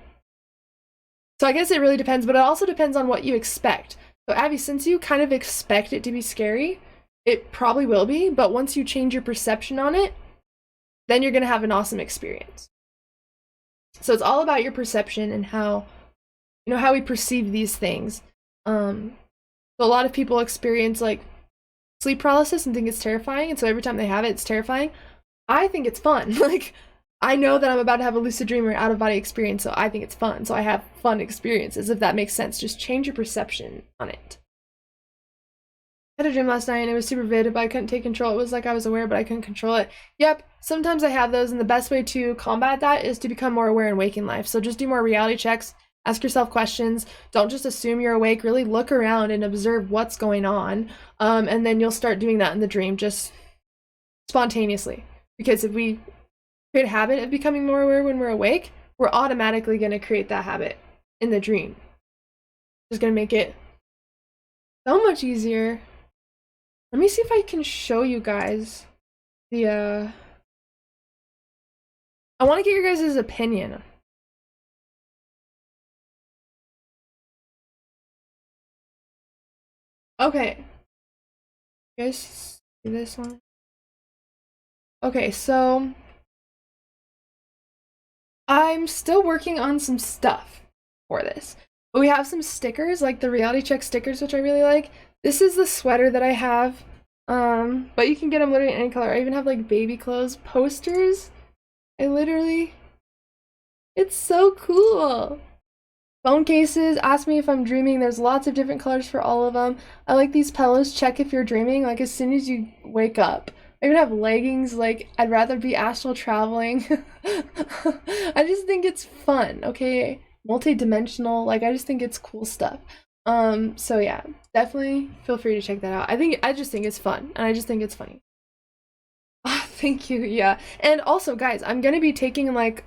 So I guess it really depends, but it also depends on what you expect. So Abby, since you kind of expect it to be scary, it probably will be, but once you change your perception on it, then you're going to have an awesome experience. So it's all about your perception and how, you know, how we perceive these things. So a lot of people experience like sleep paralysis and think it's terrifying, and so every time they have it, it's terrifying. I think it's fun. Like, I know that I'm about to have a lucid dream or out of body experience, so I think it's fun. So I have fun experiences, if that makes sense. Just change your perception on it. I had a dream last night and it was super vivid, but I couldn't take control. It was like I was aware, but I couldn't control it. Yep, sometimes I have those, and the best way to combat that is to become more aware in waking life. So just do more reality checks, ask yourself questions, don't just assume you're awake, really look around and observe what's going on, and then you'll start doing that in the dream just spontaneously. Because if we create a habit of becoming more aware when we're awake, we're automatically going to create that habit in the dream. It's going to make it so much easier. Let me see if I can show you guys the, I want to get your guys' opinion. Okay. You guys see this one? Okay, so I'm still working on some stuff for this. But we have some stickers, like the reality check stickers, which I really like. This is the sweater that I have. But you can get them literally in any color. I even have like baby clothes posters. It's so cool. Phone cases, ask me if I'm dreaming. There's lots of different colors for all of them. I like these pillows, check if you're dreaming, like as soon as you wake up. I even have leggings, like I'd rather be astral traveling. I just think it's fun, okay? Multi-dimensional, like I just think it's cool stuff. So yeah, definitely feel free to check that out. I just think it's fun, and I just think it's funny. Oh, thank you, yeah. And also, guys, I'm gonna be taking like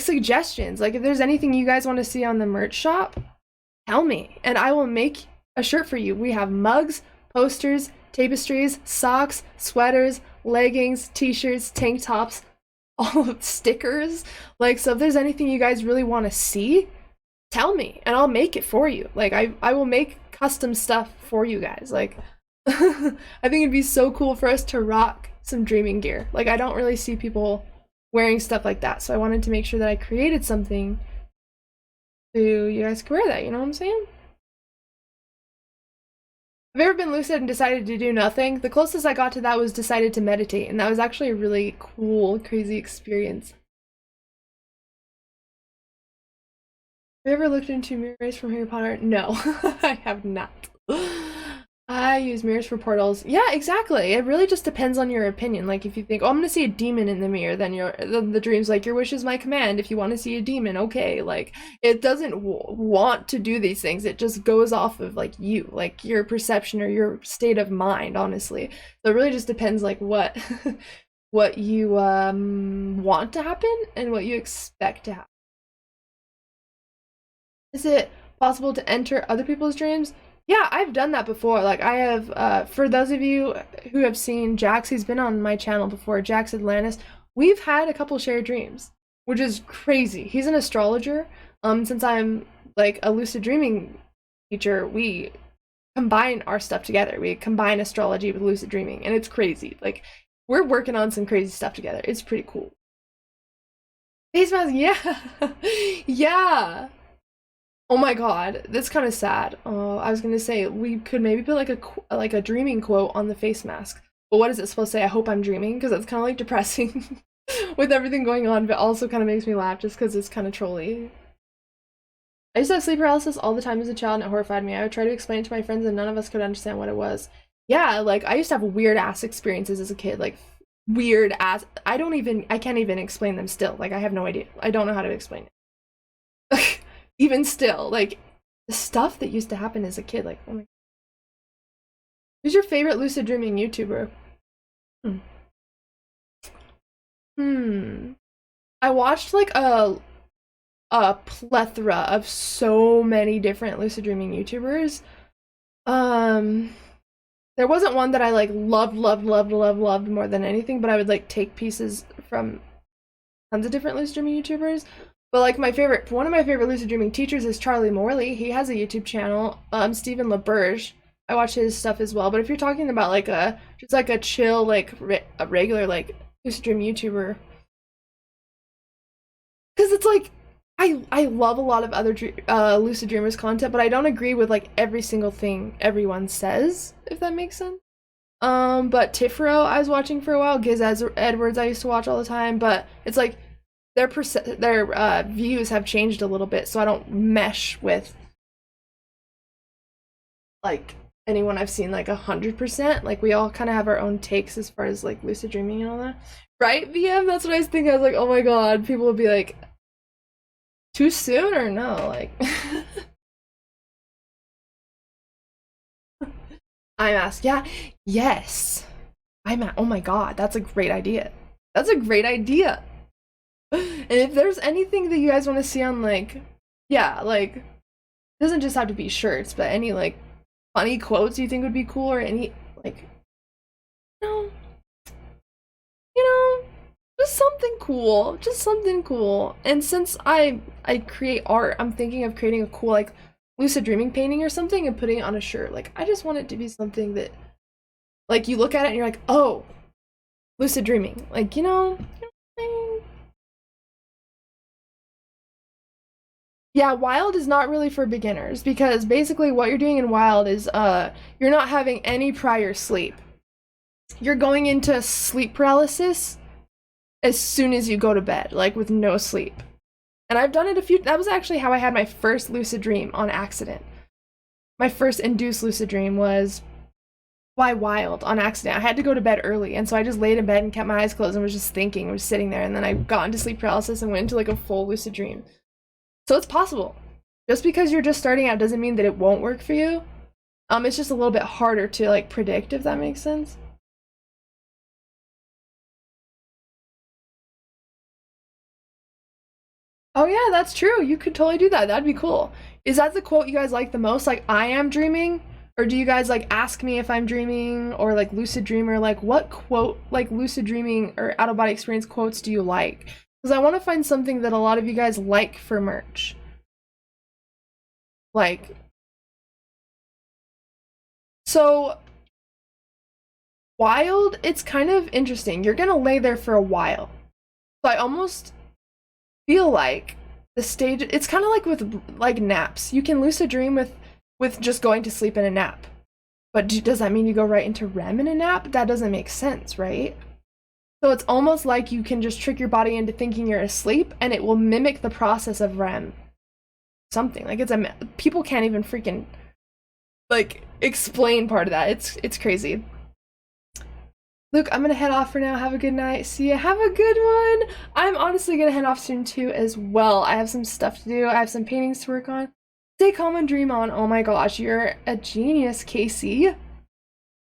suggestions. Like if there's anything you guys want to see on the merch shop, tell me, and I will make a shirt for you. We have mugs, posters, tapestries, socks, sweaters, leggings, t-shirts, tank tops, all of stickers. Like, so if there's anything you guys really want to see, tell me and I'll make it for you. Like I will make custom stuff for you guys. Like I think it'd be so cool for us to rock some dreaming gear. Like I don't really see people wearing stuff like that, so I wanted to make sure that I created something so you guys could wear that, you know what I'm saying? Have you ever been lucid and decided to do nothing? The closest I got to that was decided to meditate, and that was actually a really cool, crazy experience. Have you ever looked into mirrors from Harry Potter? No, I have not. I use mirrors for portals. Yeah, exactly. It really just depends on your opinion. Like if you think, oh, I'm gonna see a demon in the mirror, then the dream's like, your wish is my command. If you want to see a demon, okay. Like it doesn't want to do these things. It just goes off of like you, like your perception or your state of mind, honestly. So it really just depends like what what you want to happen and what you expect to happen. Is it possible to enter other people's dreams? Yeah, I've done that before. Like I have, for those of you who have seen Jax, he's been on my channel before, Jax Atlantis, we've had a couple shared dreams, which is crazy. He's an astrologer. Since I'm like a lucid dreaming teacher, we combine our stuff together. We combine astrology with lucid dreaming, and it's crazy. Like we're working on some crazy stuff together. It's pretty cool. Face mask, yeah. Yeah. Oh my god, that's kind of sad. Oh, I was gonna say we could maybe put like a dreaming quote on the face mask. But what is it supposed to say? I hope I'm dreaming, because that's kind of like depressing with everything going on, but also kind of makes me laugh just because it's kind of trolly. I used to have sleep paralysis all the time as a child, and it horrified me. I would try to explain it to my friends, and none of us could understand what it was. Yeah, like I used to have weird ass experiences as a kid, like weird ass. I can't even explain them still. Like I have no idea. I don't know how to explain it. Even still, like the stuff that used to happen as a kid, like oh my. Who's your favorite lucid dreaming YouTuber? I watched like a plethora of so many different lucid dreaming YouTubers. There wasn't one that I like loved more than anything, but I would like take pieces from tons of different lucid dreaming YouTubers. But like one of my favorite lucid dreaming teachers is Charlie Morley. He has a YouTube channel. Stephen LaBerge. I watch his stuff as well. But if you're talking about like just like a chill, like a regular like lucid dream YouTuber, because it's like I love a lot of other lucid dreamers content, but I don't agree with like every single thing everyone says, if that makes sense. But Tifro I was watching for a while. Giz Edwards I used to watch all the time, but it's like their views have changed a little bit, so I don't mesh with like anyone I've seen like 100%. Like we all kind of have our own takes as far as like lucid dreaming and all that, right? VM, that's what I was thinking. I was like, oh my god, people would be like, too soon or no? Like I'm asked, yeah, yes. Oh my god, that's a great idea. That's a great idea. And if there's anything that you guys want to see on like, yeah, like it doesn't just have to be shirts, but any like funny quotes you think would be cool, or any like you know, just something cool. And since I create art, I'm thinking of creating a cool like lucid dreaming painting or something and putting it on a shirt. Like I just want it to be something that like you look at it and you're like, oh, lucid dreaming, like yeah, wild is not really for beginners, because basically what you're doing in wild is you're not having any prior sleep. You're going into sleep paralysis as soon as you go to bed, like with no sleep. And I've done it that was actually how I had my first lucid dream on accident. My first induced lucid dream was why wild on accident. I had to go to bed early, and so I just laid in bed and kept my eyes closed and was just thinking, was sitting there, and then I got into sleep paralysis and went into like a full lucid dream. So it's possible. Just because you're just starting out doesn't mean that it won't work for you. It's just a little bit harder to like predict, if that makes sense. Oh yeah, that's true. You could totally do that. That'd be cool. Is that the quote you guys like the most? Like, I am dreaming? Or do you guys like ask me if I'm dreaming, or like lucid dreamer? Like what quote, like lucid dreaming or out of body experience quotes do you like? Because I want to find something that a lot of you guys like for merch. Like, so wild, it's kind of interesting. You're gonna lay there for a while. So I almost feel like the stage, it's kind of like with like naps. You can lucid dream with just going to sleep in a nap. But does that mean you go right into REM in a nap? That doesn't make sense, right? So it's almost like you can just trick your body into thinking you're asleep, and it will mimic the process of REM. Something like people can't even freaking like explain part of that. It's crazy. Luke, I'm gonna head off for now. Have a good night. See ya. Have a good one. I'm honestly gonna head off soon too as well. I have some stuff to do. I have some paintings to work on. Stay calm and dream on. Oh my gosh, you're a genius, Casey.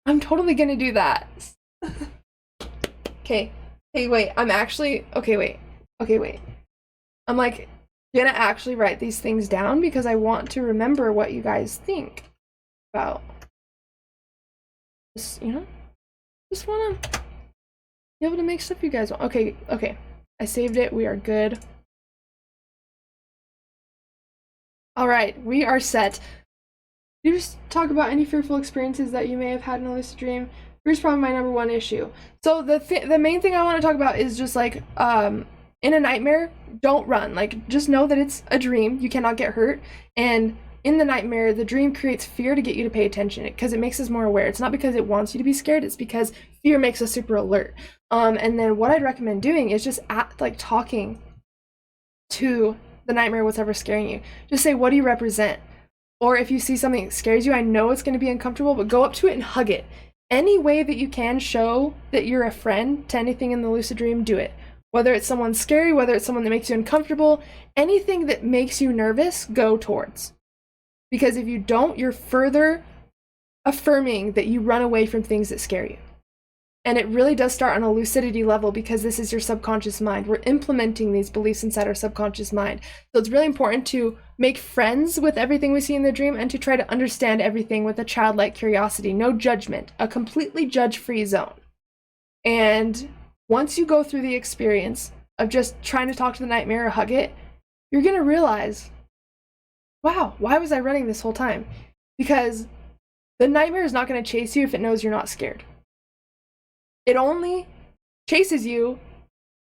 I'm totally gonna do that. Okay. Hey, wait. Okay, wait. Okay, wait. I'm like gonna actually write these things down because I want to remember what you guys think about this, just wanna be able to make stuff you guys want. Okay. I saved it. We are good. All right, we are set. You just talk about any fearful experiences that you may have had in a lucid dream. Here's probably my number one issue. So the main thing I want to talk about is just like in a nightmare, don't run. Like, just know that it's a dream. You cannot get hurt. And in the nightmare, the dream creates fear to get you to pay attention because it makes us more aware. It's not because it wants you to be scared. It's because fear makes us super alert. And then what I'd recommend doing is just talking to the nightmare, whatever scaring you. Just say, what do you represent? Or if you see something that scares you, I know it's going to be uncomfortable, but go up to it and hug it. Any way that you can show that you're a friend to anything in the lucid dream, do it. Whether it's someone scary, whether it's someone that makes you uncomfortable, anything that makes you nervous, go towards. Because if you don't, you're further affirming that you run away from things that scare you. And it really does start on a lucidity level because this is your subconscious mind. We're implementing these beliefs inside our subconscious mind. So it's really important to make friends with everything we see in the dream and to try to understand everything with a childlike curiosity, no judgment, a completely judge-free zone. And once you go through the experience of just trying to talk to the nightmare or hug it, you're going to realize, wow, why was I running this whole time? Because the nightmare is not going to chase you if it knows you're not scared. It only chases you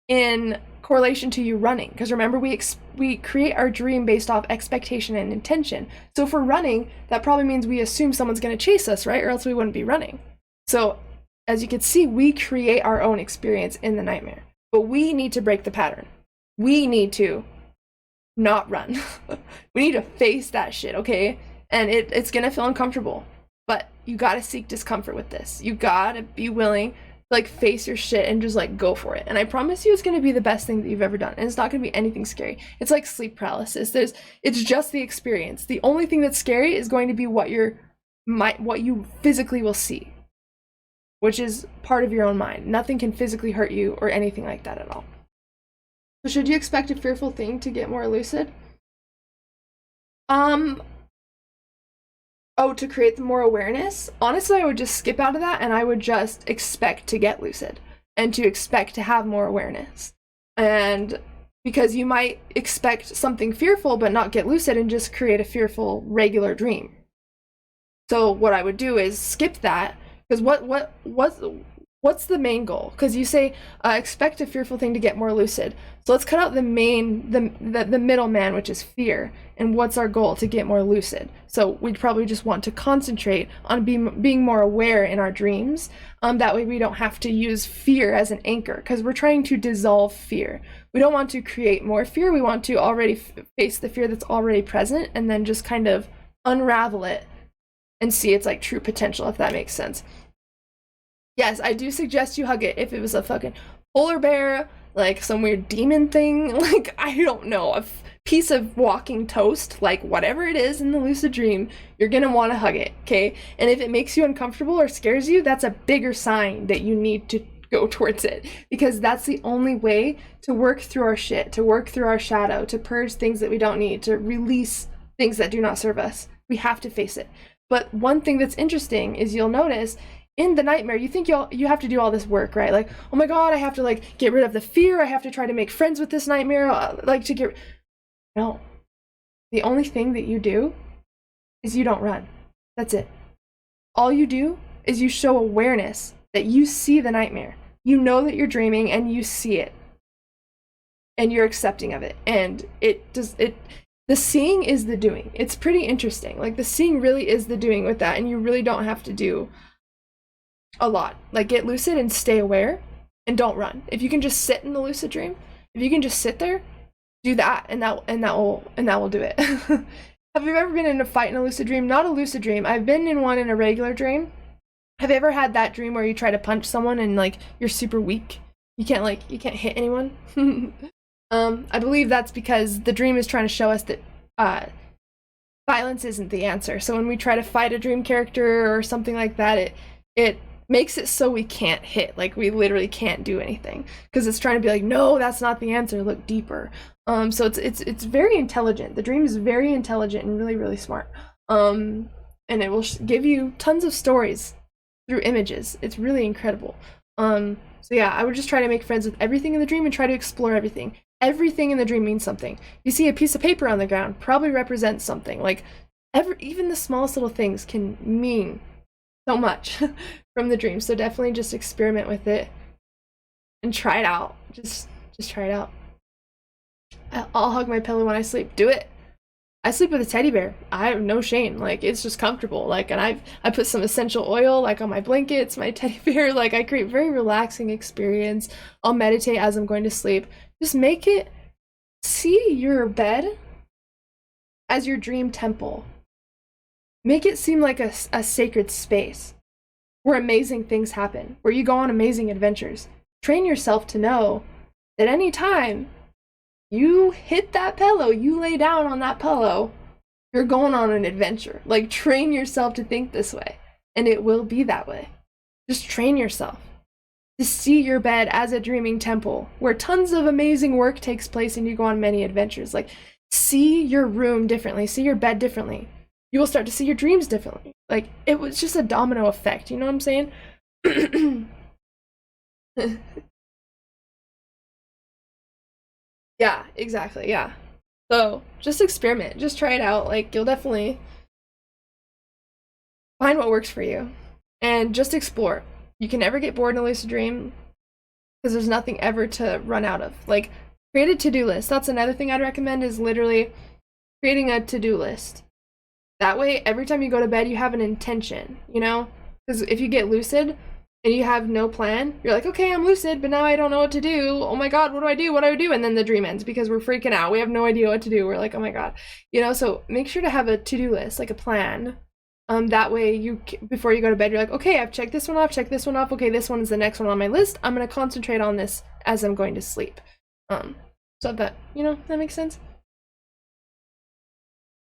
in correlation to you running. Because remember, we create our dream based off expectation and intention. So if we're running, that probably means we assume someone's going to chase us, right? Or else we wouldn't be running. So as you can see, we create our own experience in the nightmare. But we need to break the pattern. We need to not run. We need to face that shit, okay? And it's going to feel uncomfortable. But you got to seek discomfort with this. You got to be willing, like, face your shit and just like go for it. And I promise you it's going to be the best thing that you've ever done. And it's not going to be anything scary. It's like sleep paralysis. It's just the experience. The only thing that's scary is going to be what you physically will see, which is part of your own mind. Nothing can physically hurt you or anything like that at all. So should you expect a fearful thing to get more lucid? To create more awareness? Honestly, I would just skip out of that and I would just expect to get lucid and to expect to have more awareness. And because you might expect something fearful but not get lucid and just create a fearful regular dream. So what I would do is skip that, because what's the main goal? Because you say expect a fearful thing to get more lucid. So let's cut out the middleman, which is fear. And what's our goal? To get more lucid. So we'd probably just want to concentrate on being more aware in our dreams. That way we don't have to use fear as an anchor, because we're trying to dissolve fear. We don't want to create more fear. We want to already face the fear that's already present and then just kind of unravel it and see its like true potential, if that makes sense. Yes, I do suggest you hug it. If it was a fucking polar bear, like some weird demon thing, like, I don't know, a piece of walking toast, like whatever it is in the lucid dream, you're gonna want to hug it, okay? And if it makes you uncomfortable or scares you, that's a bigger sign that you need to go towards it, because that's the only way to work through our shit, to work through our shadow, to purge things that we don't need, to release things that do not serve us. We have to face it. But one thing that's interesting is you'll notice in the nightmare, you think you have to do all this work, right? Like, oh my god, I have to like get rid of the fear. I have to try to make friends with this nightmare. No. The only thing that you do is you don't run. That's it. All you do is you show awareness that you see the nightmare. You know that you're dreaming and you see it. And you're accepting of it. And the seeing is the doing. It's pretty interesting. Like, the seeing really is the doing with that, and you really don't have to do a lot. Like, get lucid and stay aware and don't run. If you can just sit in the lucid dream, if you can just sit there, do that, and that will do it. Have you ever been in a fight in a lucid dream? Not a lucid dream. I've been in one in a regular dream. Have you ever had that dream where you try to punch someone and like you're super weak? You can't hit anyone? I believe that's because the dream is trying to show us that violence isn't the answer. So when we try to fight a dream character or something like that, it makes it so we can't hit, like we literally can't do anything, because it's trying to be like, no, that's not the answer, look deeper. So it's very intelligent. The dream is very intelligent and really, really smart. And it will give you tons of stories through images. It's really incredible. So yeah, I would just try to make friends with everything in the dream and try to explore everything. Everything in the dream means something. You see a piece of paper on the ground, probably represents something. Like, even the smallest little things can mean so much from the dream. So definitely just experiment with it and try it out. Just try it out. I'll hug my pillow when I sleep. Do it. I sleep with a teddy bear. I have no shame. Like, it's just comfortable. Like, and I put some essential oil like on my blankets, my teddy bear. Like, I create very relaxing experience. I'll meditate as I'm going to sleep. Just make it, see your bed as your dream temple. Make it seem like a sacred space where amazing things happen, where you go on amazing adventures. Train yourself to know that anytime you hit that pillow, you lay down on that pillow, you're going on an adventure. Like, train yourself to think this way, and it will be that way. Just train yourself to see your bed as a dreaming temple where tons of amazing work takes place and you go on many adventures. Like, see your room differently, see your bed differently. You will start to see your dreams differently. Like, it was just a domino effect, you know what I'm saying? Yeah, exactly, yeah. So, just experiment, just try it out. Like, you'll definitely find what works for you. And just explore. You can never get bored in a lucid dream because there's nothing ever to run out of. Like, create a to-do list. That's another thing I'd recommend, is literally creating a to-do list. That way, every time you go to bed, you have an intention, you know? Because if you get lucid and you have no plan, you're like, okay, I'm lucid, but now I don't know what to do. Oh my God, what do I do? What do I do? And then the dream ends because we're freaking out. We have no idea what to do. We're like, oh my God. You know, so make sure to have a to-do list, like a plan. That way, before you go to bed, you're like, okay, I've checked this one off, check this one off. Okay, this one is the next one on my list. I'm going to concentrate on this as I'm going to sleep. So that, you know, that makes sense.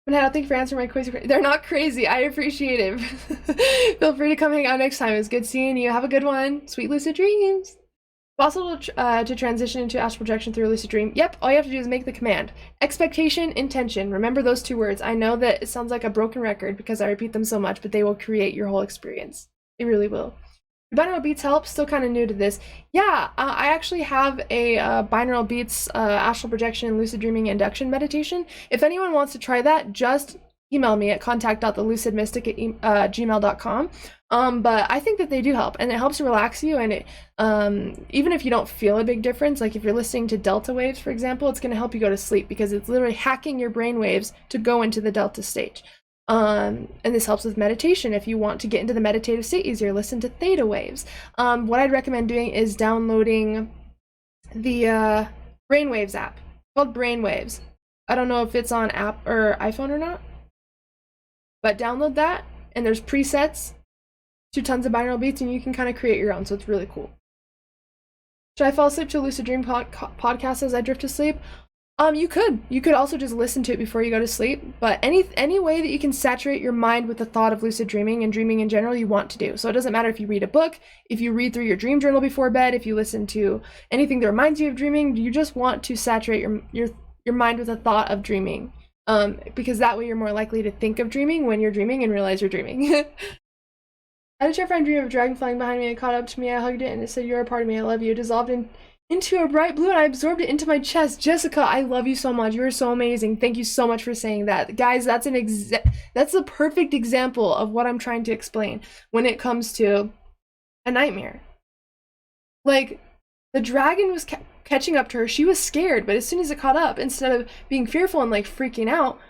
But I don't think for answering my quiz. They're not crazy. I appreciate it. Feel free to come hang out next time. It was good seeing you. Have a good one. Sweet lucid dreams. Possible to transition into astral projection through a lucid dream. Yep, all you have to do is make the command. Expectation, intention. Remember those two words. I know that it sounds like a broken record because I repeat them so much, but they will create your whole experience. They really will. Binaural beats help. Still kind of new to this. Yeah, I actually have a binaural beats astral projection and lucid dreaming induction meditation. If anyone wants to try that, just email me at contact.thelucidmystic@gmail.com. But I think that they do help, and it helps relax you, and it even if you don't feel a big difference, like if you're listening to delta waves, for example, it's going to help you go to sleep because it's literally hacking your brain waves to go into the delta stage. And this helps with meditation. If you want to get into the meditative state easier, listen to theta waves. What I'd recommend doing is downloading the Brainwaves app called Brainwaves. I don't know if it's on app or iPhone or not, but download that, and there's presets to tons of binaural beats, and you can kind of create your own, so it's really cool. Should I fall asleep to a lucid dream podcast as I drift to sleep? You could also just listen to it before you go to sleep, but any way that you can saturate your mind with the thought of lucid dreaming and dreaming in general, you want to do. So it doesn't matter if you read a book, if you read through your dream journal before bed, if you listen to anything that reminds you of dreaming, you just want to saturate your mind with the thought of dreaming. Because that way you're more likely to think of dreaming when you're dreaming and realize you're dreaming. How did your friend dream of a dragon flying behind me and caught up to me? I hugged it and it said, "You're a part of me, I love you." It dissolved into a bright blue, and I absorbed it into my chest. Jessica, I love you so much. You're so amazing. Thank you so much for saying that. Guys, that's a perfect example of what I'm trying to explain when it comes to a nightmare. Like, the dragon was catching up to her. She was scared, but as soon as it caught up, instead of being fearful and like freaking out,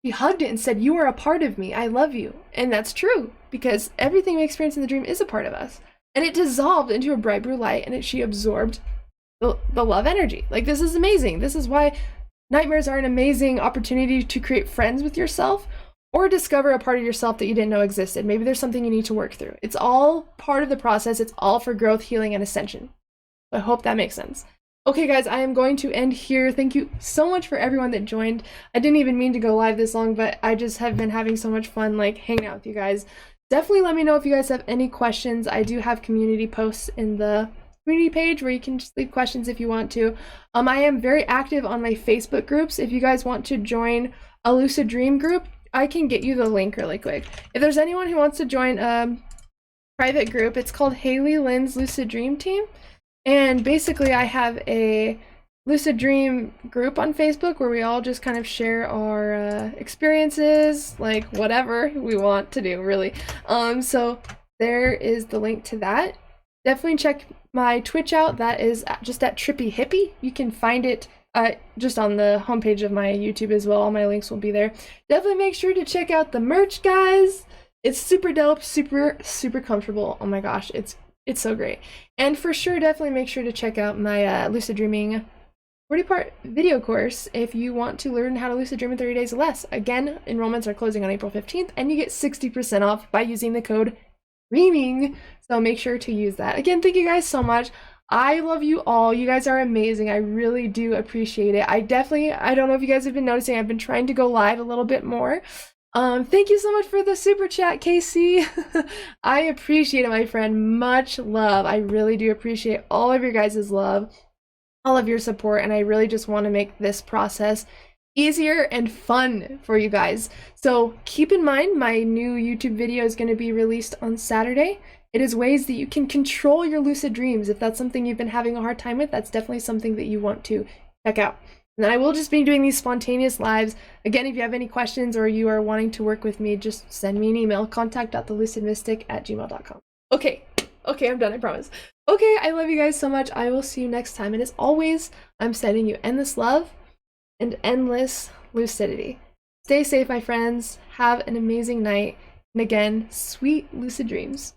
he hugged it and said, "You are a part of me. I love you." And that's true, because everything we experience in the dream is a part of us. And it dissolved into a bright blue light, and she absorbed the love energy. Like, this is amazing. This is why nightmares are an amazing opportunity to create friends with yourself or discover a part of yourself that you didn't know existed. Maybe there's something you need to work through. It's all part of the process. It's all for growth, healing, and ascension. I hope that makes sense. Okay, guys, I am going to end here. Thank you so much for everyone that joined. I didn't even mean to go live this long, but I just have been having so much fun, like, hanging out with you guys. Definitely let me know if you guys have any questions. I do have community posts in the community page where you can just leave questions if you want to. I am very active on my Facebook groups. If you guys want to join a lucid dream group, I can get you the link really quick. If there's anyone who wants to join a private group, it's called Haylee Lynn's Lucid Dream Team. And basically I have a lucid dream group on Facebook where we all just kind of share our experiences, like whatever we want to do, really. So there is the link to that. Definitely check my Twitch out. That is just at Trippy Hippie. You can find it just on the homepage of my YouTube as well. All my links will be there. Definitely make sure to check out the merch, guys. It's super dope, super comfortable. Oh my gosh, it's so great. And for sure, definitely make sure to check out my Lucid Dreaming 40-part video course if you want to learn how to lucid dream in 30 days or less. Again, enrollments are closing on April 15th, and you get 60% off by using the code DREAMING. So make sure to use that. Again, thank you guys so much. I love you all. You guys are amazing. I really do appreciate it. I don't know if you guys have been noticing, I've been trying to go live a little bit more. Thank you so much for the super chat, Casey. I appreciate it, my friend. Much love. I really do appreciate all of your guys' love, all of your support, and I really just want to make this process easier and fun for you guys. So keep in mind, my new YouTube video is going to be released on Saturday. It is ways that you can control your lucid dreams. If that's something you've been having a hard time with, that's definitely something that you want to check out. And I will just be doing these spontaneous lives. Again, if you have any questions or you are wanting to work with me, just send me an email, contact.thelucidmystic@gmail.com. Okay, I'm done, I promise. Okay, I love you guys so much. I will see you next time. And as always, I'm sending you endless love and endless lucidity. Stay safe, my friends. Have an amazing night. And again, sweet lucid dreams.